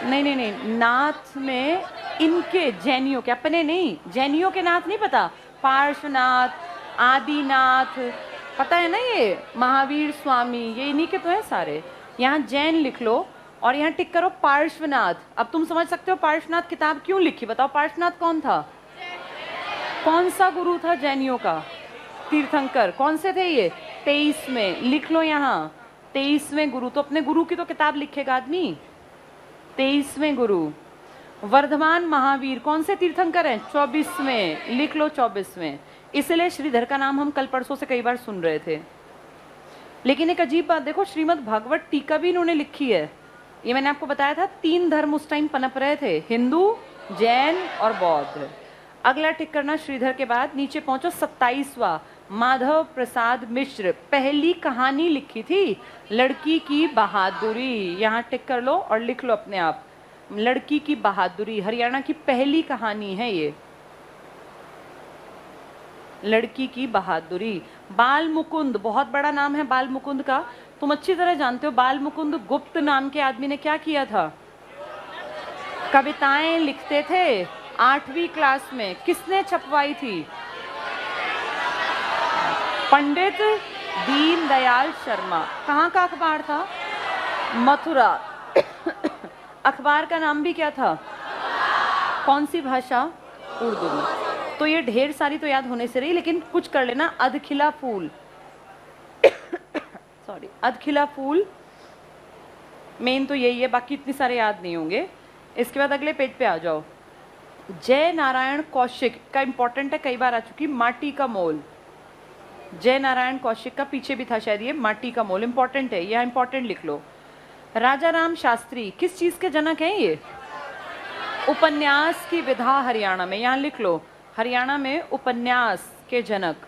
नहीं नहीं नहीं, नाथ में इनके, जैनियों के, अपने नहीं, जैनियों के नाथ नहीं पता? पार्श्वनाथ, आदिनाथ, पता है ना, ये महावीर स्वामी, ये इन्हीं के तो है सारे। यहाँ जैन लिख लो और यहाँ टिक करो पार्श्वनाथ। अब तुम समझ सकते हो पार्श्वनाथ किताब क्यों लिखी, बताओ पार्श्वनाथ कौन था? कौन सा गुरु था जैनियों का? तीर्थंकर। कौन से थे ये? 23वें, लिख लो यहाँ 23वें गुरु। तो अपने गुरु की तो किताब लिखेगा आदमी। 23वें गुरु। वर्धमान महावीर कौन से तीर्थंकर हैं? 24वें, लिख लो 24वें। इसलिए श्रीधर का नाम हम कल परसों से कई बार सुन रहे थे। लेकिन एक अजीब बात देखो, श्रीमद् भागवत टीका भी इन्होंने लिखी है। ये मैंने आपको बताया था, 3 धर्म उस टाइम पनप रहे थे, हिंदू, जैन और बौद्ध। अगला टिक करना श्रीधर के बाद, नीचे पहुंचो 27वां, माधव प्रसाद मिश्र, पहली कहानी लिखी थी लड़की की बहादुरी। यहाँ टिक कर लो और लिख लो अपने आप, लड़की की बहादुरी, हरियाणा की पहली कहानी है ये, लड़की की बहादुरी। बाल मुकुंद, बहुत बड़ा नाम है बाल मुकुंद का, तुम अच्छी तरह जानते हो। बाल मुकुंद गुप्त नाम के आदमी ने क्या किया था? कविताएं लिखते थे 8वीं क्लास में। किसने छपवाई थी? पंडित दीनदयाल शर्मा। कहाँ का अखबार था? मथुरा। अखबार का नाम भी क्या था? कौन सी भाषा? उर्दू में। तो ये ढेर सारी तो याद होने से रही, लेकिन कुछ कर लेना। अधखिला फूल, सॉरी, अधखिला फूल मेन तो यही है, बाकी इतने सारे याद नहीं होंगे। इसके बाद अगले पेज पे आ जाओ। जय नारायण कौशिक का इंपॉर्टेंट है, कई बार आ चुकी, माटी का मोल। जय नारायण कौशिक का पीछे भी था शायद ये, माटी का मोल इंपॉर्टेंट है, यह इंपॉर्टेंट लिख लो। राजा राम शास्त्री किस चीज के जनक हैं ये? उपन्यास की विधा हरियाणा में, यहाँ लिख लो, हरियाणा में उपन्यास के जनक,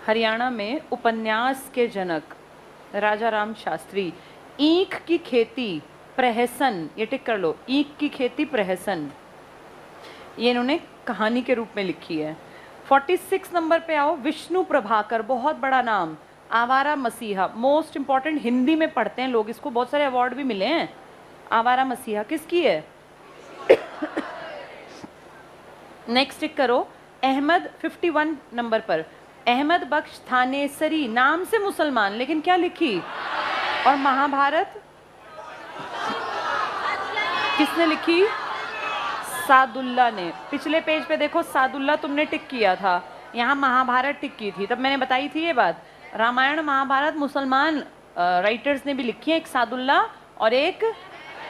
हरियाणा में उपन्यास के जनक राजा राम शास्त्री। ईख की खेती प्रहसन, ये टिक कर लो, ईख की खेती प्रहसन, ये इन्होंने कहानी के रूप में लिखी है। 46 नंबर पे आओ, विष्णु प्रभाकर, बहुत बड़ा नाम, आवारा मसीहा, मोस्ट इंपॉर्टेंट, हिंदी में पढ़ते हैं लोग इसको, बहुत सारे अवार्ड भी मिले हैं। आवारा मसीहा किसकी है? नेक्स्ट टिक करो, अहमद 51 नंबर पर, अहमद बख्श थानेसरी, नाम से मुसलमान लेकिन क्या लिखी? और महाभारत किसने लिखी? सादुल्ला ने। पिछले पेज पे देखो, सादुल्ला तुमने टिक किया था, यहाँ महाभारत टिक की थी, तब मैंने बताई थी ये बात। रामायण महाभारत मुसलमान राइटर्स ने भी लिखी है, एक सादुल्ला और एक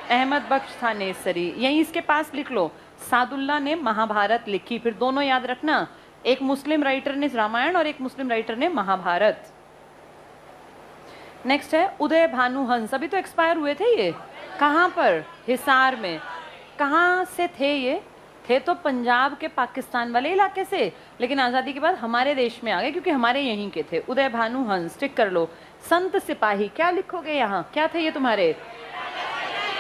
अहमद बख्श थानेसरी, यहीं इसके पास लिख लो। सादुल्ला ने महाभारत लिखी, फिर दोनों याद रखना, एक मुस्लिम राइटर ने रामायण और एक मुस्लिम राइटर ने महाभारत। नेक्स्ट है उदय भानु हंस, अभी तो एक्सपायर हुए थे ये, कहाँ पर? हिसार में। कहाँ से थे ये? थे तो पंजाब के पाकिस्तान वाले इलाके से, लेकिन आज़ादी के बाद हमारे देश में आ गए क्योंकि हमारे यहीं के थे। उदय भानु हंस टिक कर लो। संत सिपाही क्या लिखोगे यहाँ, क्या थे ये तुम्हारे?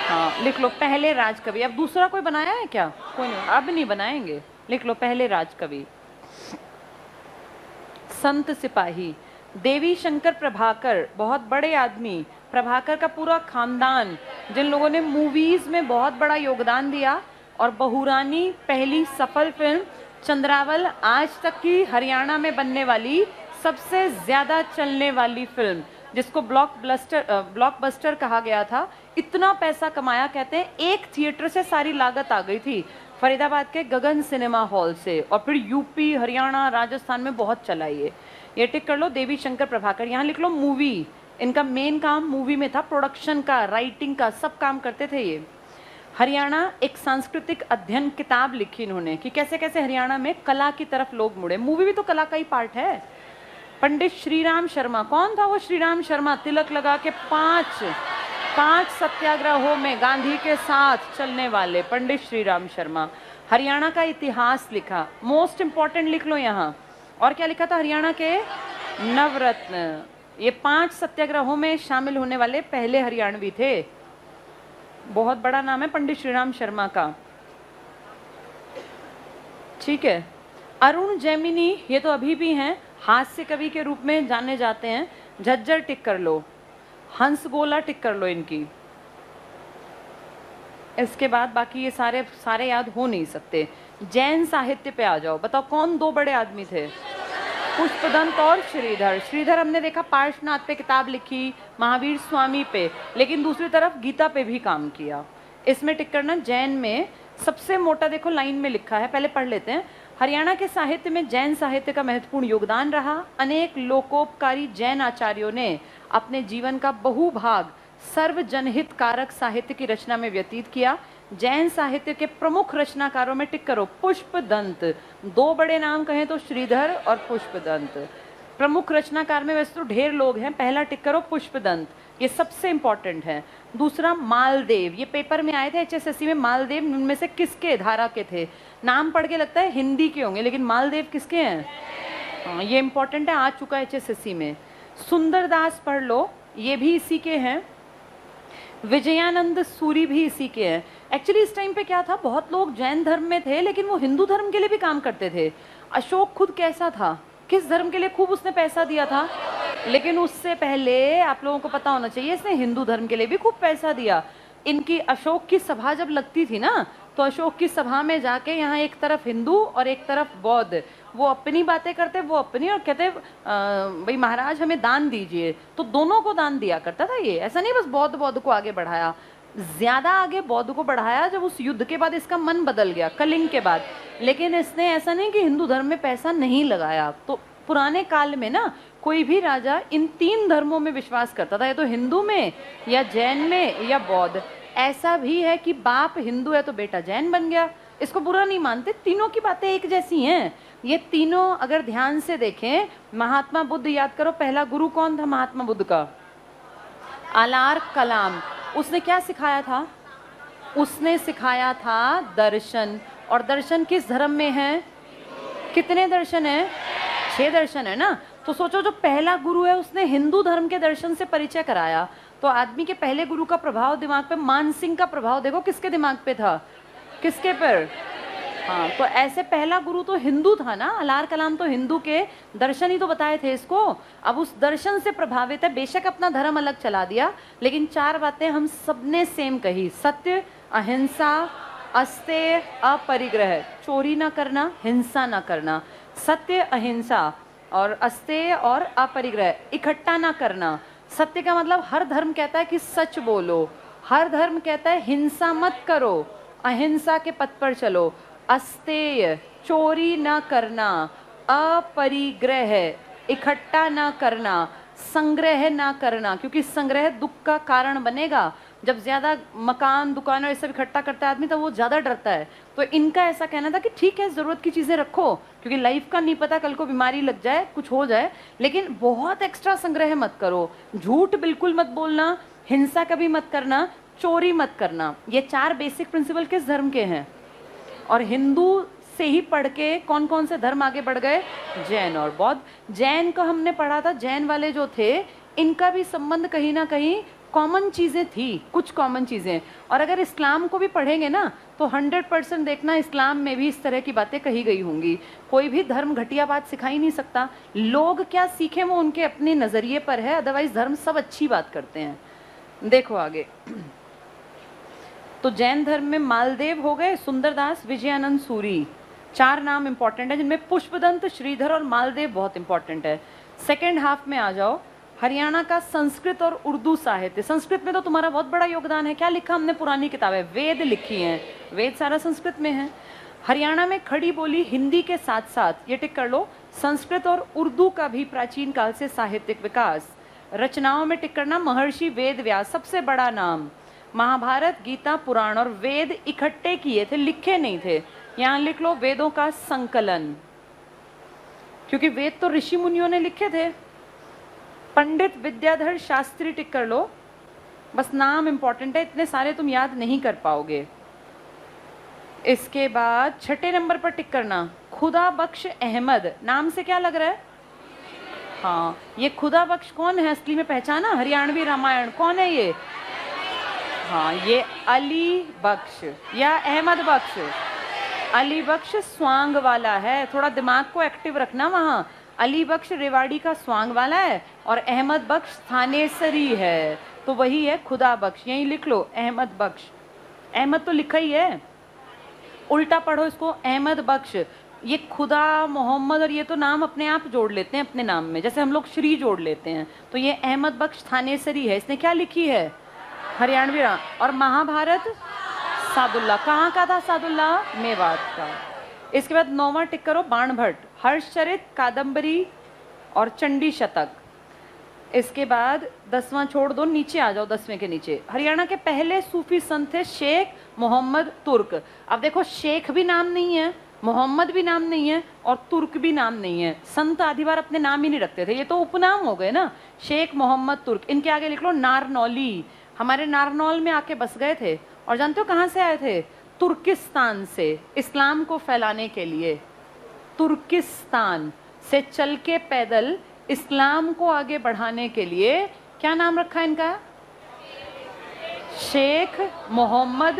हाँ लिख लो पहले राजकवि। अब दूसरा कोई बनाया है क्या? कोई नहीं, अब नहीं बनाएंगे, लिख लो पहले राजकवि। संत सिपाही। देवी शंकर प्रभाकर, बहुत बड़े आदमी, प्रभाकर का पूरा खानदान, जिन लोगों ने मूवीज में बहुत बड़ा योगदान दिया। और बहुरानी पहली सफल फिल्म, चंद्रावल आज तक की हरियाणा में बनने वाली सबसे ज्यादा चलने वाली फिल्म, जिसको ब्लॉकबस्टर कहा गया था। इतना पैसा कमाया, कहते हैं एक थिएटर से सारी लागत आ गई थी, फरीदाबाद के गगन सिनेमा हॉल से, और फिर यूपी हरियाणा राजस्थान में बहुत चला ये टिक कर लो। देवी शंकर प्रभाकर। यहाँ लिख लो मूवी, इनका मेन काम मूवी में था, प्रोडक्शन का, राइटिंग का, सब काम करते थे ये। हरियाणा एक सांस्कृतिक अध्ययन किताब लिखी इन्होंने कि कैसे कैसे हरियाणा में कला की तरफ लोग मुड़े। मूवी भी तो कला का ही पार्ट है। पंडित श्रीराम शर्मा, कौन था वो श्रीराम शर्मा? तिलक लगा के पांच सत्याग्रहों में गांधी के साथ चलने वाले पंडित श्रीराम शर्मा। हरियाणा का इतिहास लिखा, मोस्ट इंपॉर्टेंट लिख लो यहाँ। और क्या लिखा था? हरियाणा के नवरत्न। ये 5 सत्याग्रहों में शामिल होने वाले पहले हरियाणवी थे। बहुत बड़ा नाम है पंडित श्रीराम शर्मा का। ठीक है। अरुण जैमिनी, ये तो अभी भी हैं, हास्य कवि के रूप में जाने जाते हैं। झज्जर टिक कर लो। हंस गोला टिक कर लो इनकी। इसके बाद बाकी ये सारे याद हो नहीं सकते। जैन साहित्य पे आ जाओ, बताओ कौन 2 बड़े आदमी थे? पुष्पदंत और श्रीधर। श्रीधर हमने देखा पार्श्वनाथ पे किताब लिखी, महावीर स्वामी पे, लेकिन दूसरी तरफ गीता पे भी काम किया। इसमें टिक करना। जैन में सबसे मोटा देखो लाइन में लिखा है, पहले पढ़ लेते हैं। हरियाणा के साहित्य में जैन साहित्य का महत्वपूर्ण योगदान रहा। अनेक लोकोपकारी जैन आचार्यों ने अपने जीवन का बहुभाग सर्वजनहित कारक साहित्य की रचना में व्यतीत किया। जैन साहित्य के प्रमुख रचनाकारों में टिक करो पुष्पदंत। 2 बड़े नाम कहें तो श्रीधर और पुष्पदंत। प्रमुख रचनाकार में वैसे तो ढेर लोग हैं, पहला टिक करो पुष्पदंत, ये सबसे इंपॉर्टेंट है। दूसरा मालदेव, ये पेपर में आए थे HSSC में। मालदेव इनमें से किसके धारा के थे? नाम पढ़ के लगता है हिंदी के होंगे, लेकिन मालदेव किसके हैं? हाँ ये इंपॉर्टेंट है, आ चुका है HSSC में। सुंदरदास पढ़ लो, ये भी इसी के हैं। विजयानंद सूरी भी इसी के हैं। एक्चुअली इस टाइम पे क्या था, बहुत लोग जैन धर्म में थे लेकिन वो हिंदू धर्म के लिए भी काम करते थे। अशोक खुद कैसा था, किस धर्म के लिए खूब उसने पैसा दिया था, लेकिन उससे पहले आप लोगों को पता होना चाहिए इसने हिंदू धर्म के लिए भी खूब पैसा दिया। इनकी अशोक की सभा जब लगती थी ना, तो अशोक की सभा में जाके यहाँ एक तरफ हिंदू और एक तरफ बौद्ध, वो अपनी बातें करते, वो अपनी, और कहते भाई महाराज हमें दान दीजिए, तो दोनों को दान दिया करता था ये। ऐसा नहीं बस बौद्ध को आगे बढ़ाया, ज्यादा आगे बौद्ध को बढ़ाया जब उस युद्ध के बाद इसका मन बदल गया, कलिंग के बाद। लेकिन इसने ऐसा नहीं कि हिंदू धर्म में पैसा नहीं लगाया। तो पुराने काल में ना कोई भी राजा इन 3 धर्मों में विश्वास करता था, या तो हिंदू में, या जैन में, या बौद्ध। ऐसा भी है कि बाप हिंदू है तो बेटा जैन बन गया, इसको बुरा नहीं मानते। तीनों की बातें एक जैसी हैं। ये तीनों अगर ध्यान से देखें, महात्मा बुद्ध याद करो, पहला गुरु कौन था महात्मा बुद्ध का? अलार कलाम। उसने क्या सिखाया था? उसने सिखाया था दर्शन। और दर्शन किस धर्म में है? कितने दर्शन है? 6 दर्शन है ना। तो सोचो जो पहला गुरु है उसने हिंदू धर्म के दर्शन से परिचय कराया, तो आदमी के पहले गुरु का प्रभाव दिमाग पे, मान सिंह का प्रभाव देखो किसके दिमाग पे था, किसके पर? हाँ, तो ऐसे पहला गुरु तो हिंदू था ना, अलार कलाम तो हिंदू के दर्शन ही तो बताए थे इसको। अब उस दर्शन से प्रभावित है, बेशक अपना धर्म अलग चला दिया, लेकिन 4 बातें हम सबने सेम कही। सत्य, अहिंसा, अस्तेय, अपरिग्रह, चोरी ना करना, हिंसा ना करना। सत्य, अहिंसा और अस्तेय और अपरिग्रह, इकट्ठा ना करना। सत्य का मतलब हर धर्म कहता है कि सच बोलो, हर धर्म कहता है हिंसा मत करो, अहिंसा के पथ पर चलो। अस्तेय, चोरी ना करना। अपरिग्रह, इकट्ठा ना करना। संग्रह ना करना, क्योंकि संग्रह दुख का कारण बनेगा। जब ज़्यादा मकान दुकान और ये सब इकट्ठा करता है आदमी तब वो ज़्यादा डरता है। तो इनका ऐसा कहना था कि ठीक है, ज़रूरत की चीज़ें रखो, क्योंकि लाइफ का नहीं पता, कल को बीमारी लग जाए, कुछ हो जाए, लेकिन बहुत एक्स्ट्रा संग्रह मत करो। झूठ बिल्कुल मत बोलना, हिंसा कभी मत करना, चोरी मत करना। ये 4 बेसिक प्रिंसिपल किस धर्म के हैं? और हिंदू से ही पढ़ के कौन कौन से धर्म आगे बढ़ गए? जैन और बौद्ध। जैन का हमने पढ़ा था, जैन वाले जो थे इनका भी संबंध कहीं ना कहीं कॉमन चीज़ें थी, कुछ कॉमन चीज़ें। और अगर इस्लाम को भी पढ़ेंगे ना तो 100% देखना इस्लाम में भी इस तरह की बातें कही गई होंगी। कोई भी धर्म घटिया बात सिखा ही नहीं सकता। लोग क्या सीखें वो उनके अपने नज़रिए पर है, अदरवाइज धर्म सब अच्छी बात करते हैं। देखो आगे, तो जैन धर्म में मालदेव हो गए, सुंदरदास, विजयानंद सूरी, 4 नाम इंपॉर्टेंट है, जिनमें पुष्पदंत, श्रीधर और मालदेव बहुत इंपॉर्टेंट है। सेकेंड हाफ में आ जाओ, हरियाणा का संस्कृत और उर्दू साहित्य। संस्कृत में तो तुम्हारा बहुत बड़ा योगदान है। क्या लिखा हमने? पुरानी किताबें, वेद लिखी हैं, वेद सारा संस्कृत में है। हरियाणा में खड़ी बोली हिंदी के साथ साथ, ये टिक कर लो, संस्कृत और उर्दू का भी प्राचीन काल से साहित्यिक विकास। रचनाओं में टिक करना, महर्षि वेद व्यास सबसे बड़ा नाम। महाभारत, गीता, पुराण और वेद इकट्ठे किए थे, लिखे नहीं थे। यहाँ लिख लो वेदों का संकलन, क्योंकि वेद तो ऋषि मुनियों ने लिखे थे। पंडित विद्याधर शास्त्री टिक कर लो, बस नाम इंपॉर्टेंट है, इतने सारे तुम याद नहीं कर पाओगे। इसके बाद 6ठे नंबर पर टिक करना, खुदा बख्श अहमद। नाम से क्या लग रहा है? हाँ, ये खुदा बख्श कौन है? असली में पहचाना? हरियाणवी रामायण कौन है ये? हाँ, ये अली बख्श या अहमद बख्श। अली बख्श स्वांग वाला है, थोड़ा दिमाग को एक्टिव रखना वहाँ। अली बख्श रेवाड़ी का स्वांग वाला है और अहमद बख्श थानेसरी है, तो वही है खुदा बख्श। यहीं लिख लो अहमद बख्श। अहमद तो लिखा ही है, उल्टा पढ़ो इसको, अहमद बख्श। ये खुदा, मोहम्मद और ये तो नाम अपने आप जोड़ लेते हैं अपने नाम में, जैसे हम लोग श्री जोड़ लेते हैं। तो ये अहमद बख्श थानेसरी है, इसने क्या लिखी है? हरियाणवी। और महाभारत सादुल्ला, कहाँ का था सादुल्ला? मेवात का। इसके बाद 9वां टिक करो, बाणभट्ट, हर्षचरित, कादम्बरी और चंडी शतक। इसके बाद 10वां छोड़ दो, नीचे आ जाओ, 10वें के नीचे। हरियाणा के पहले सूफी संत थे शेख मोहम्मद तुर्क। अब देखो, शेख भी नाम नहीं है, मोहम्मद भी नाम नहीं है और तुर्क भी नाम नहीं है। संत आधी बार अपने नाम ही नहीं रखते थे, ये तो उपनाम हो गए ना। शेख मोहम्मद तुर्क, इनके आगे लिख लो नारनौली। हमारे नारनौल में आके बस गए थे, और जानते हो कहाँ से आए थे? तुर्किस्तान से, इस्लाम को फैलाने के लिए। तुर्किस्तान से चल के पैदल इस्लाम को आगे बढ़ाने के लिए क्या नाम रखा है इनका? शेख मोहम्मद।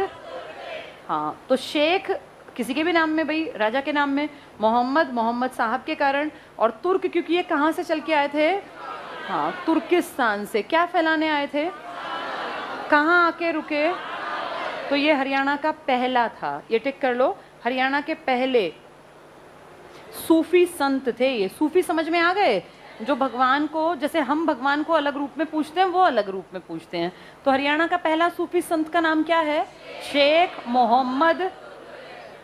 हाँ, तो शेख किसी के भी नाम में भाई, राजा के नाम में, मोहम्मद मोहम्मद साहब के कारण, और तुर्क क्योंकि ये कहाँ से चल के आए थे? हाँ, तुर्किस्तान से। क्या फैलाने आए थे? कहाँ आके रुके? तो ये हरियाणा का पहला था, ये टिक कर लो, हरियाणा के पहले सूफी संत थे ये। सूफी समझ में आ गए? जो भगवान को, जैसे हम भगवान को अलग रूप में पूछते हैं, वो अलग रूप में पूछते हैं। तो हरियाणा का पहला सूफी संत का नाम क्या है? शेख मोहम्मद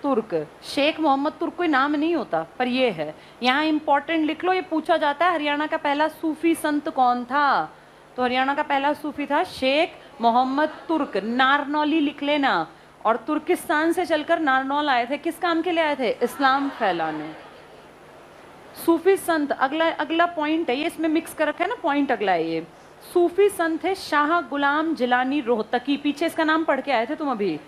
तुर्क। शेख मोहम्मद तुर्क कोई नाम नहीं होता, पर ये है। यहाँ इंपॉर्टेंट लिख लो, ये पूछा जाता है हरियाणा का पहला सूफी संत कौन था? तो हरियाणा का पहला सूफी था शेख मोहम्मद तुर्क। नारनौली लिख लेना। और तुर्किस्तान से चलकर नारनौल आए थे, किस काम के लिए आए थे? इस्लाम फैलाने। सूफी संत, अगला पॉइंट है ये, इसमें मिक्स कर रखा है ना पॉइंट, अगला है ये। सूफी संत है शाह गुलाम जिलानी रोहतकी। पीछे इसका नाम पढ़ के आए थे तुम अभी।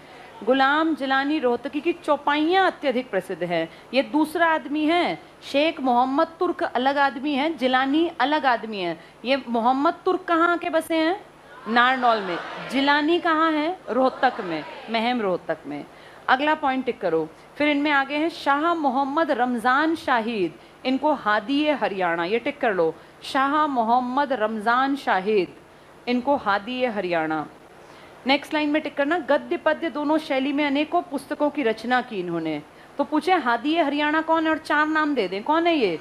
गुलाम जिलानी रोहतकी की चौपाइयाँ अत्यधिक प्रसिद्ध हैं। ये दूसरा आदमी है। शेख मोहम्मद तुर्क अलग आदमी है, जिलानी अलग आदमी है। ये मोहम्मद तुर्क कहाँ आके बसे हैं? नारनौल में। जिलानी कहाँ है? रोहतक में, महम रोहतक में। अगला पॉइंट टिक करो। फिर इनमें आगे हैं शाह मोहम्मद रमज़ान शाहिद, इनको हादी हरियाणा, ये टिक कर लो। शाह मोहम्मद रमज़ान शाहिद, इनको हादी हरियाणा। नेक्स्ट लाइन में टिक करना, गद्य पद्य दोनों शैली में अनेकों पुस्तकों की रचना की इन्होंने। तो पूछे हादी हरियाणा कौन है, और 4 नाम दे दें, कौन है ये?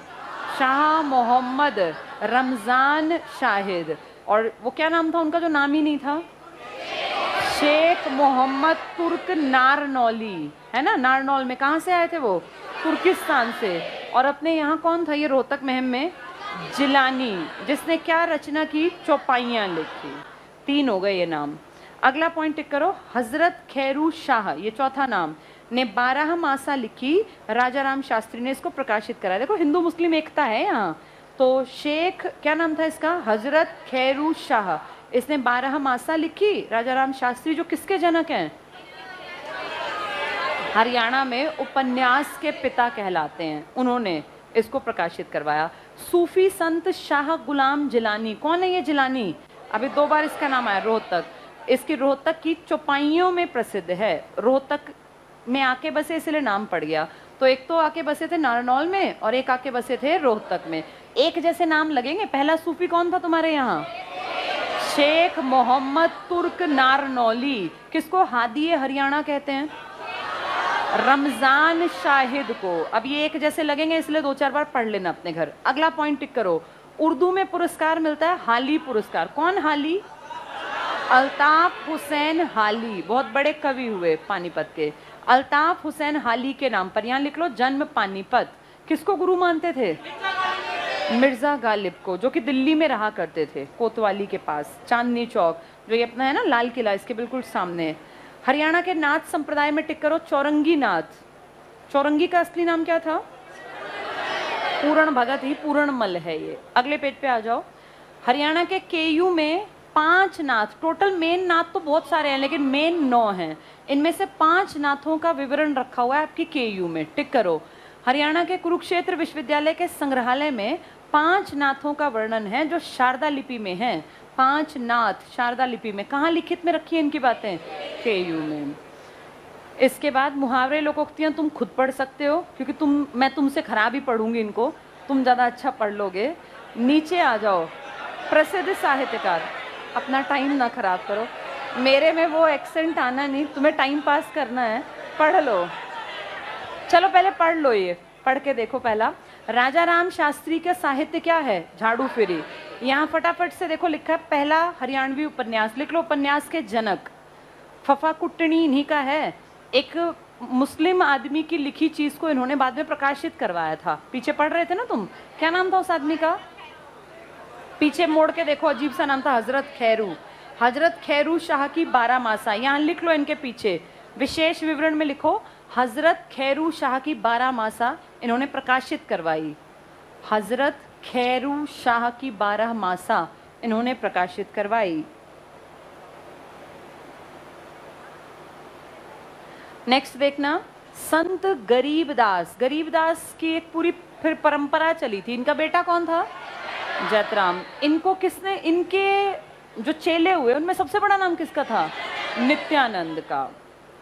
शाह मोहम्मद रमज़ान शाहिद। और वो क्या नाम था उनका जो नाम ही नहीं था? शेख मोहम्मद तुर्क नारनौली, है ना। नारनौल में कहाँ से आए थे वो? तुर्किस्तान से। और अपने यहाँ कौन था ये रोहतक महम में? जिलानी, जिसने क्या रचना की? चौपाइयाँ लिखी। 3 हो गए ये नाम। अगला पॉइंट टिक करो, हजरत खैरू शाह, ये चौथा नाम, ने 12 मासा लिखी, राजा राम शास्त्री ने इसको प्रकाशित करा। देखो हिंदू मुस्लिम एकता है यहाँ। तो शेख, क्या नाम था इसका, हजरत खैरू शाह, इसने 12 मासा लिखी। राजा राम शास्त्री जो किसके जनक हैं, हरियाणा में उपन्यास के पिता कहलाते हैं, उन्होंने इसको प्रकाशित करवाया। सूफी संत शाह गुलाम जिलानी, कौन है ये जिलानी, अभी 2 बार इसका नाम आया, रोहतक, इसकी रोहतक की चौपाइयों में प्रसिद्ध है। रोहतक में आके बसे इसलिए नाम पड़ गया। तो एक तो आके बसे थे नारनौल में और एक आके बसे थे रोहतक में, एक जैसे नाम लगेंगे। पहला सूफी कौन था तुम्हारे यहाँ, शेख मोहम्मद तुर्क नारनौली, किसको हादी हरियाणा कहते हैं, रमजान शाहिद को। अब ये एक जैसे लगेंगे इसलिए 2-4 बार पढ़ लेना अपने घर। अगला पॉइंट टिक करो, उर्दू में पुरस्कार मिलता है हाली पुरस्कार। कौन हाली, अल्ताफ हुसैन हाली, बहुत बड़े कवि हुए पानीपत के। अल्ताफ हुसैन हाली के नाम पर, यहाँ लिख लो, जन्म पानीपत। किसको गुरु मानते थे, मिर्जा गालिब को, जो कि दिल्ली में रहा करते थे, कोतवाली के पास, चांदनी चौक, जो ये अपना है ना लाल किला, इसके बिल्कुल सामने। हरियाणा के नाथ संप्रदाय में टिक करो, चौरंगी नाथ। चौरंगी का असली नाम क्या था, पूर्ण भगत ही पूर्णमल है ये। अगले पेज पे आ जाओ। हरियाणा के केयू में 5 नाथ, टोटल मेन नाथ तो बहुत सारे हैं लेकिन मेन 9 हैं, इनमें से 5 नाथों का विवरण रखा हुआ है आपकी केयू में, टिक करो। हरियाणा के कुरुक्षेत्र विश्वविद्यालय के संग्रहालय में 5 नाथों का वर्णन है जो शारदा लिपि में हैं। 5 नाथ शारदा लिपि में, कहाँ लिखित में रखी है इनकी बातें, केयू में। इसके बाद मुहावरे लोकोक्तियाँ तुम खुद पढ़ सकते हो, क्योंकि मैं तुमसे खराब ही पढ़ूंगी इनको, तुम ज़्यादा अच्छा पढ़ लोगे। नीचे आ जाओ, प्रसिद्ध साहित्यकार, अपना टाइम ना खराब करो, मेरे में वो एक्सेंट आना नहीं, तुम्हें टाइम पास करना है, पढ़ लो। चलो पहले पढ़ लो, ये पढ़ के देखो। पहला, राजा राम शास्त्री का साहित्य क्या है, झाड़ू फिरी। यहाँ फटाफट से देखो लिखा है, पहला हरियाणवी उपन्यास, लिख लो, उपन्यास के जनक। फफा कुट्टनी इन्हीं का है। एक मुस्लिम आदमी की लिखी चीज को इन्होंने बाद में प्रकाशित करवाया था। पीछे पढ़ रहे थे ना तुम, क्या नाम था उस आदमी का, पीछे मोड़ के देखो, अजीब सा नाम था, हजरत खैरू। हजरत खैरू शाह की 12 मासा, यहाँ लिख लो, इनके पीछे विशेष विवरण में लिखो, हजरत खैरू शाह की 12 मासा इन्होंने प्रकाशित करवाई। हजरत खैरू शाह की 12 मासा इन्होंने प्रकाशित करवाई। नेक्स्ट देखना, संत गरीबदास। गरीबदास की एक पूरी फिर परंपरा चली थी। इनका बेटा कौन था, जैतराम। इनको किसने, इनके जो चेले हुए उनमें सबसे बड़ा नाम किसका था, नित्यानंद का।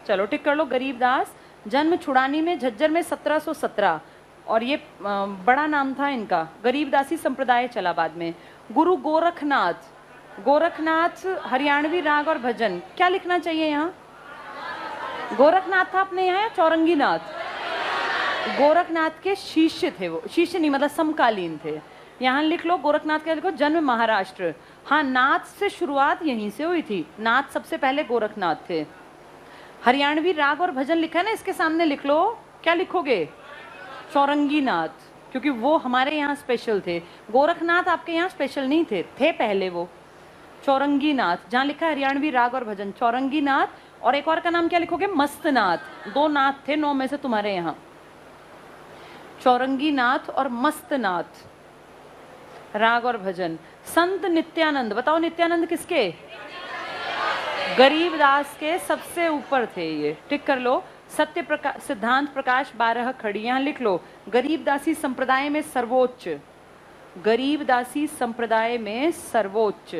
चलो टिक कर लो, गरीबदास। जन्म छुड़ानी में, झज्जर में 1717, और ये बड़ा नाम था इनका। गरीबदासी संप्रदाय चला बाद में। गुरु गोरखनाथ। गोरखनाथ हरियाणवी राग और भजन, क्या लिखना चाहिए यहाँ, गोरखनाथ था अपने यहाँ या चौरंगी नाथ, गोरखनाथ के शिष्य थे वो, शिष्य नहीं मतलब समकालीन थे। यहाँ लिख लो, गोरखनाथ का लिखो, जन्म महाराष्ट्र। हाँ, नाथ से शुरुआत यहीं से हुई थी, नाथ सबसे पहले गोरखनाथ थे। हरियाणवी राग और भजन लिखा है ना, इसके सामने लिख लो, क्या लिखोगे, चौरंगी नाथ, क्योंकि वो हमारे यहाँ स्पेशल थे। गोरखनाथ आपके यहाँ स्पेशल नहीं थे पहले वो। चौरंगी नाथ, जहाँ लिखा है हरियाणवी राग और भजन, चौरंगी नाथ। और एक और का नाम क्या लिखोगे, मस्तनाथ। 2 नाथ थे 9 में से तुम्हारे यहाँ, चौरंगी नाथ और मस्तनाथ, राग और भजन। संत नित्यानंद, बताओ नित्यानंद किसके, गरीबदास के सबसे ऊपर थे ये, टिक कर लो। सत्य प्रकाश, सिद्धांत प्रकाश 12 खड़ी, यहाँ लिख लो, गरीबदासी संप्रदाय में सर्वोच्च, गरीबदासी संप्रदाय में सर्वोच्च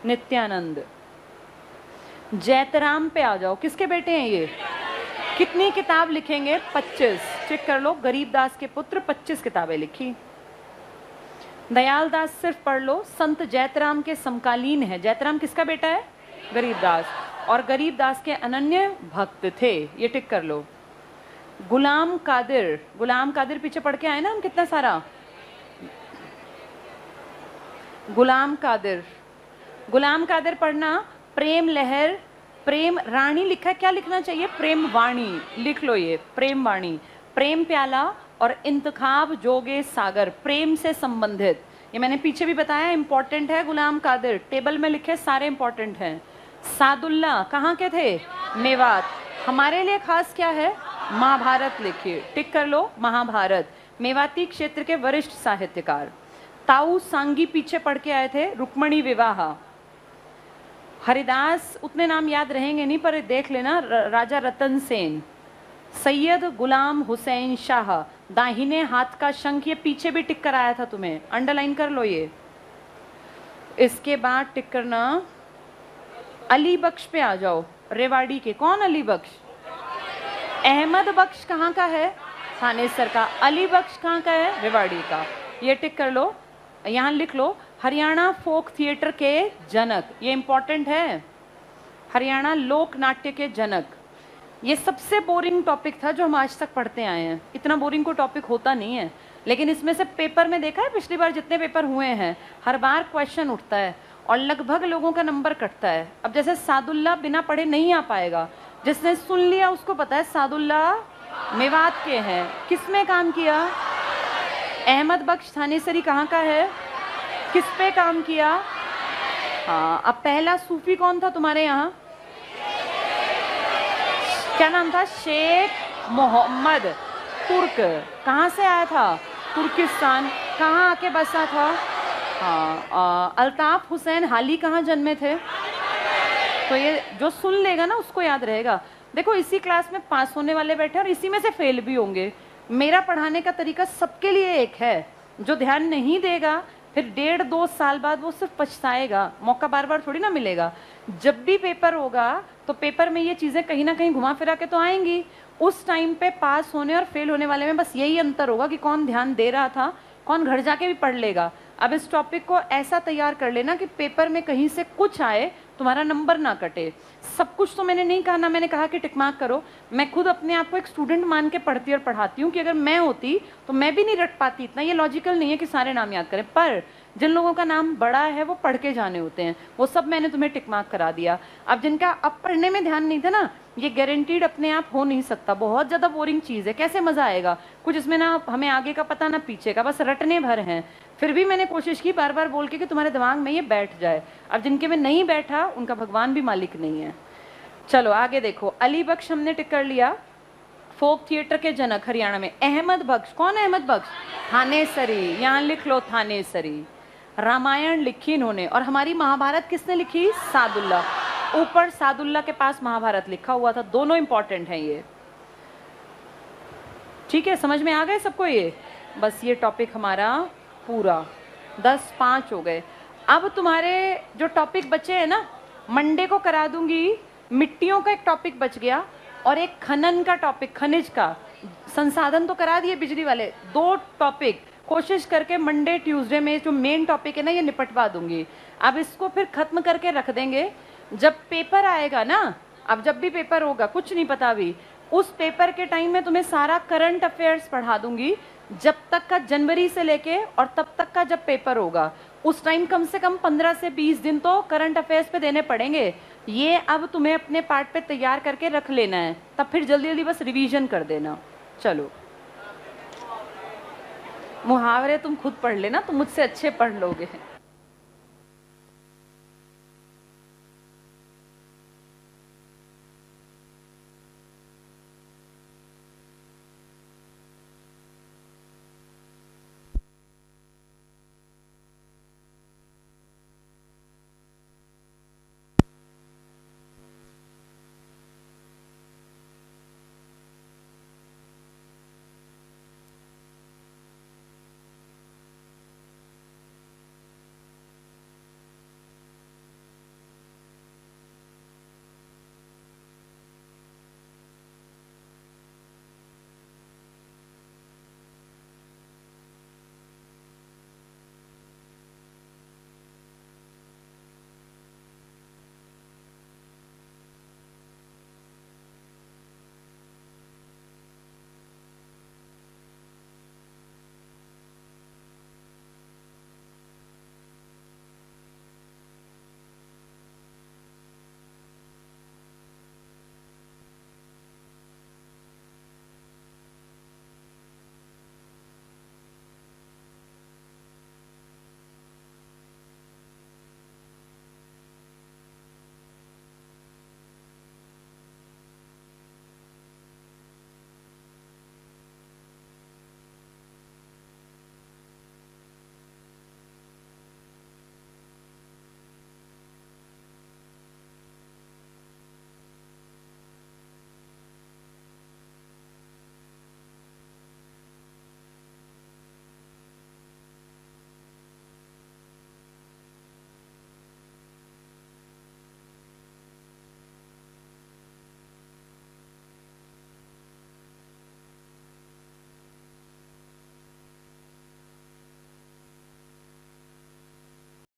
नित्यानंद। जैतराम पे आ जाओ, किसके बेटे हैं ये, कितनी किताब लिखेंगे, 25, चेक कर लो। गरीबदास के पुत्र 25 किताबें लिखी। दयालदास सिर्फ पढ़ लो, संत जैतराम के समकालीन है। जैतराम किसका बेटा है, गरीबदास, और गरीबदास के अनन्य भक्त थे, ये टिक कर लो। गुलाम कादिर, गुलाम कादिर पीछे पढ़ के आए ना हम कितना सारा, गुलाम कादिर, गुलाम कादिर पढ़ना। प्रेम लहर, प्रेम रानी लिखा है, क्या लिखना चाहिए, प्रेम वाणी, लिख लो ये, प्रेम वाणी। प्रेम प्याला और इंतखाब जोगे सागर, प्रेम से संबंधित, ये मैंने पीछे भी बताया, इंपॉर्टेंट है। गुलाम कादिर टेबल में लिखे सारे इंपॉर्टेंट हैं। सादुल्ला कहाँ के थे? मेवात। हमारे लिए खास क्या है? महाभारत लिखिए, टिक कर लो महाभारत। मेवाती क्षेत्र के वरिष्ठ साहित्यकार। ताऊ सांगी पीछे पढ़ के आए थे, रुक्मणी विवाह। हरिदास उतने नाम याद रहेंगे नहीं पर देख लेना, राजा रतन सेन। सैयद गुलाम हुसैन शाह, दाहिने हाथ का शंख, ये पीछे भी टिक कर आया था तुम्हें, अंडरलाइन कर लो ये। इसके बाद टिक करना अली बख्श पे आ जाओ, रेवाड़ी के। कौन अली बख्श? अहमद बख्श कहाँ का है? थानेसर का। अली बख्श कहाँ का है? रेवाड़ी का। ये टिक कर लो, यहाँ लिख लो हरियाणा फोक थिएटर के जनक, ये इंपॉर्टेंट है, हरियाणा लोक नाट्य के जनक। ये सबसे बोरिंग टॉपिक था जो हम आज तक पढ़ते आए हैं, इतना बोरिंग कोई टॉपिक होता नहीं है, लेकिन इसमें से पेपर में देखा है पिछली बार जितने पेपर हुए हैं हर बार क्वेश्चन उठता है और लगभग लोगों का नंबर कटता है। अब जैसे सादुल्ला बिना पढ़े नहीं आ पाएगा, जिसने सुन लिया उसको पता है सादुल्ला मेवात के हैं। किसमें काम किया? अहमद बख्श थानेसरी कहाँ का है? किस पे काम किया? हाँ, अब पहला सूफी कौन था तुम्हारे यहाँ? क्या नाम था? शेख मोहम्मद तुर्क। कहाँ से आया था? तुर्किस्तान। कहाँ आके बसा था? हाँ, अल्ताफ हुसैन हाली कहाँ जन्मे थे? तो ये जो सुन लेगा ना उसको याद रहेगा। देखो इसी क्लास में पास होने वाले बैठे और इसी में से फेल भी होंगे। मेरा पढ़ाने का तरीका सबके लिए एक है, जो ध्यान नहीं देगा फिर 1.5-2 साल बाद वो सिर्फ पछताएगा, मौका बार बार थोड़ी ना मिलेगा। जब भी पेपर होगा तो पेपर में ये चीज़ें कहीं ना कहीं घुमा फिरा के तो आएंगी। उस टाइम पे पास होने और फेल होने वाले में बस यही अंतर होगा कि कौन ध्यान दे रहा था, कौन घर जाके भी पढ़ लेगा। अब इस टॉपिक को ऐसा तैयार कर लेना कि पेपर में कहीं से कुछ आए तुम्हारा नंबर ना कटे। सब कुछ तो मैंने नहीं कहा ना, मैंने कहा कि टिक मार्क करो। मैं खुद अपने आप को एक स्टूडेंट मान के पढ़ती और पढ़ाती हूँ कि अगर मैं होती तो मैं भी नहीं रट पाती इतना। ये लॉजिकल नहीं है कि सारे नाम याद करें, पर जिन लोगों का नाम बड़ा है वो पढ़ के जाने होते हैं, वो सब मैंने तुम्हें टिक मार्क करा दिया। अब जिनका अब पढ़ने में ध्यान नहीं था ना, ये गारंटीड अपने आप हो नहीं सकता, बहुत ज़्यादा बोरिंग चीज़ है, कैसे मज़ा आएगा? कुछ इसमें ना हमें आगे का पता ना पीछे का, बस रटने भर हैं। फिर भी मैंने कोशिश की बार बार बोल के कि तुम्हारे दिमाग में ये बैठ जाए। अब जिनके में नहीं बैठा उनका भगवान भी मालिक नहीं है। चलो आगे देखो, अली बख्श हमने टिक कर लिया, फोक थिएटर के जनक हरियाणा में। अहमद बख्श, कौन है अहमद बख्श? थानेसरी, यहाँ लिख लो थानेसरी। रामायण लिखी इन्होंने, और हमारी महाभारत किसने लिखी? सादुल्ला। ऊपर सादुल्ला के पास महाभारत लिखा हुआ था, दोनों इंपॉर्टेंट हैं ये। ठीक है, समझ में आ गए सबको ये? बस ये टॉपिक हमारा पूरा 10-5 हो गए। अब तुम्हारे जो टॉपिक बचे हैं ना, मंडे को करा दूंगी। मिट्टियों का एक टॉपिक बच गया और एक खनन का टॉपिक, खनिज का। संसाधन तो करा दिए बिजली वाले, 2 टॉपिक कोशिश करके मंडे ट्यूसडे में जो मेन टॉपिक है ना ये निपटवा दूंगी। अब इसको फिर खत्म करके रख देंगे। जब पेपर आएगा ना, अब जब भी पेपर होगा कुछ नहीं पता अभी, उस पेपर के टाइम में तुम्हें सारा करंट अफेयर्स पढ़ा दूंगी, जब तक का जनवरी से लेके और तब तक का जब पेपर होगा। उस टाइम कम से कम 15 से 20 दिन तो करंट अफेयर्स पे देने पड़ेंगे। ये अब तुम्हें अपने पार्ट पे तैयार करके रख लेना है, तब फिर जल्दी जल्दी बस रिवीजन कर देना। चलो, मुहावरे तुम खुद पढ़ लेना, तुम मुझसे अच्छे पढ़ लोगे।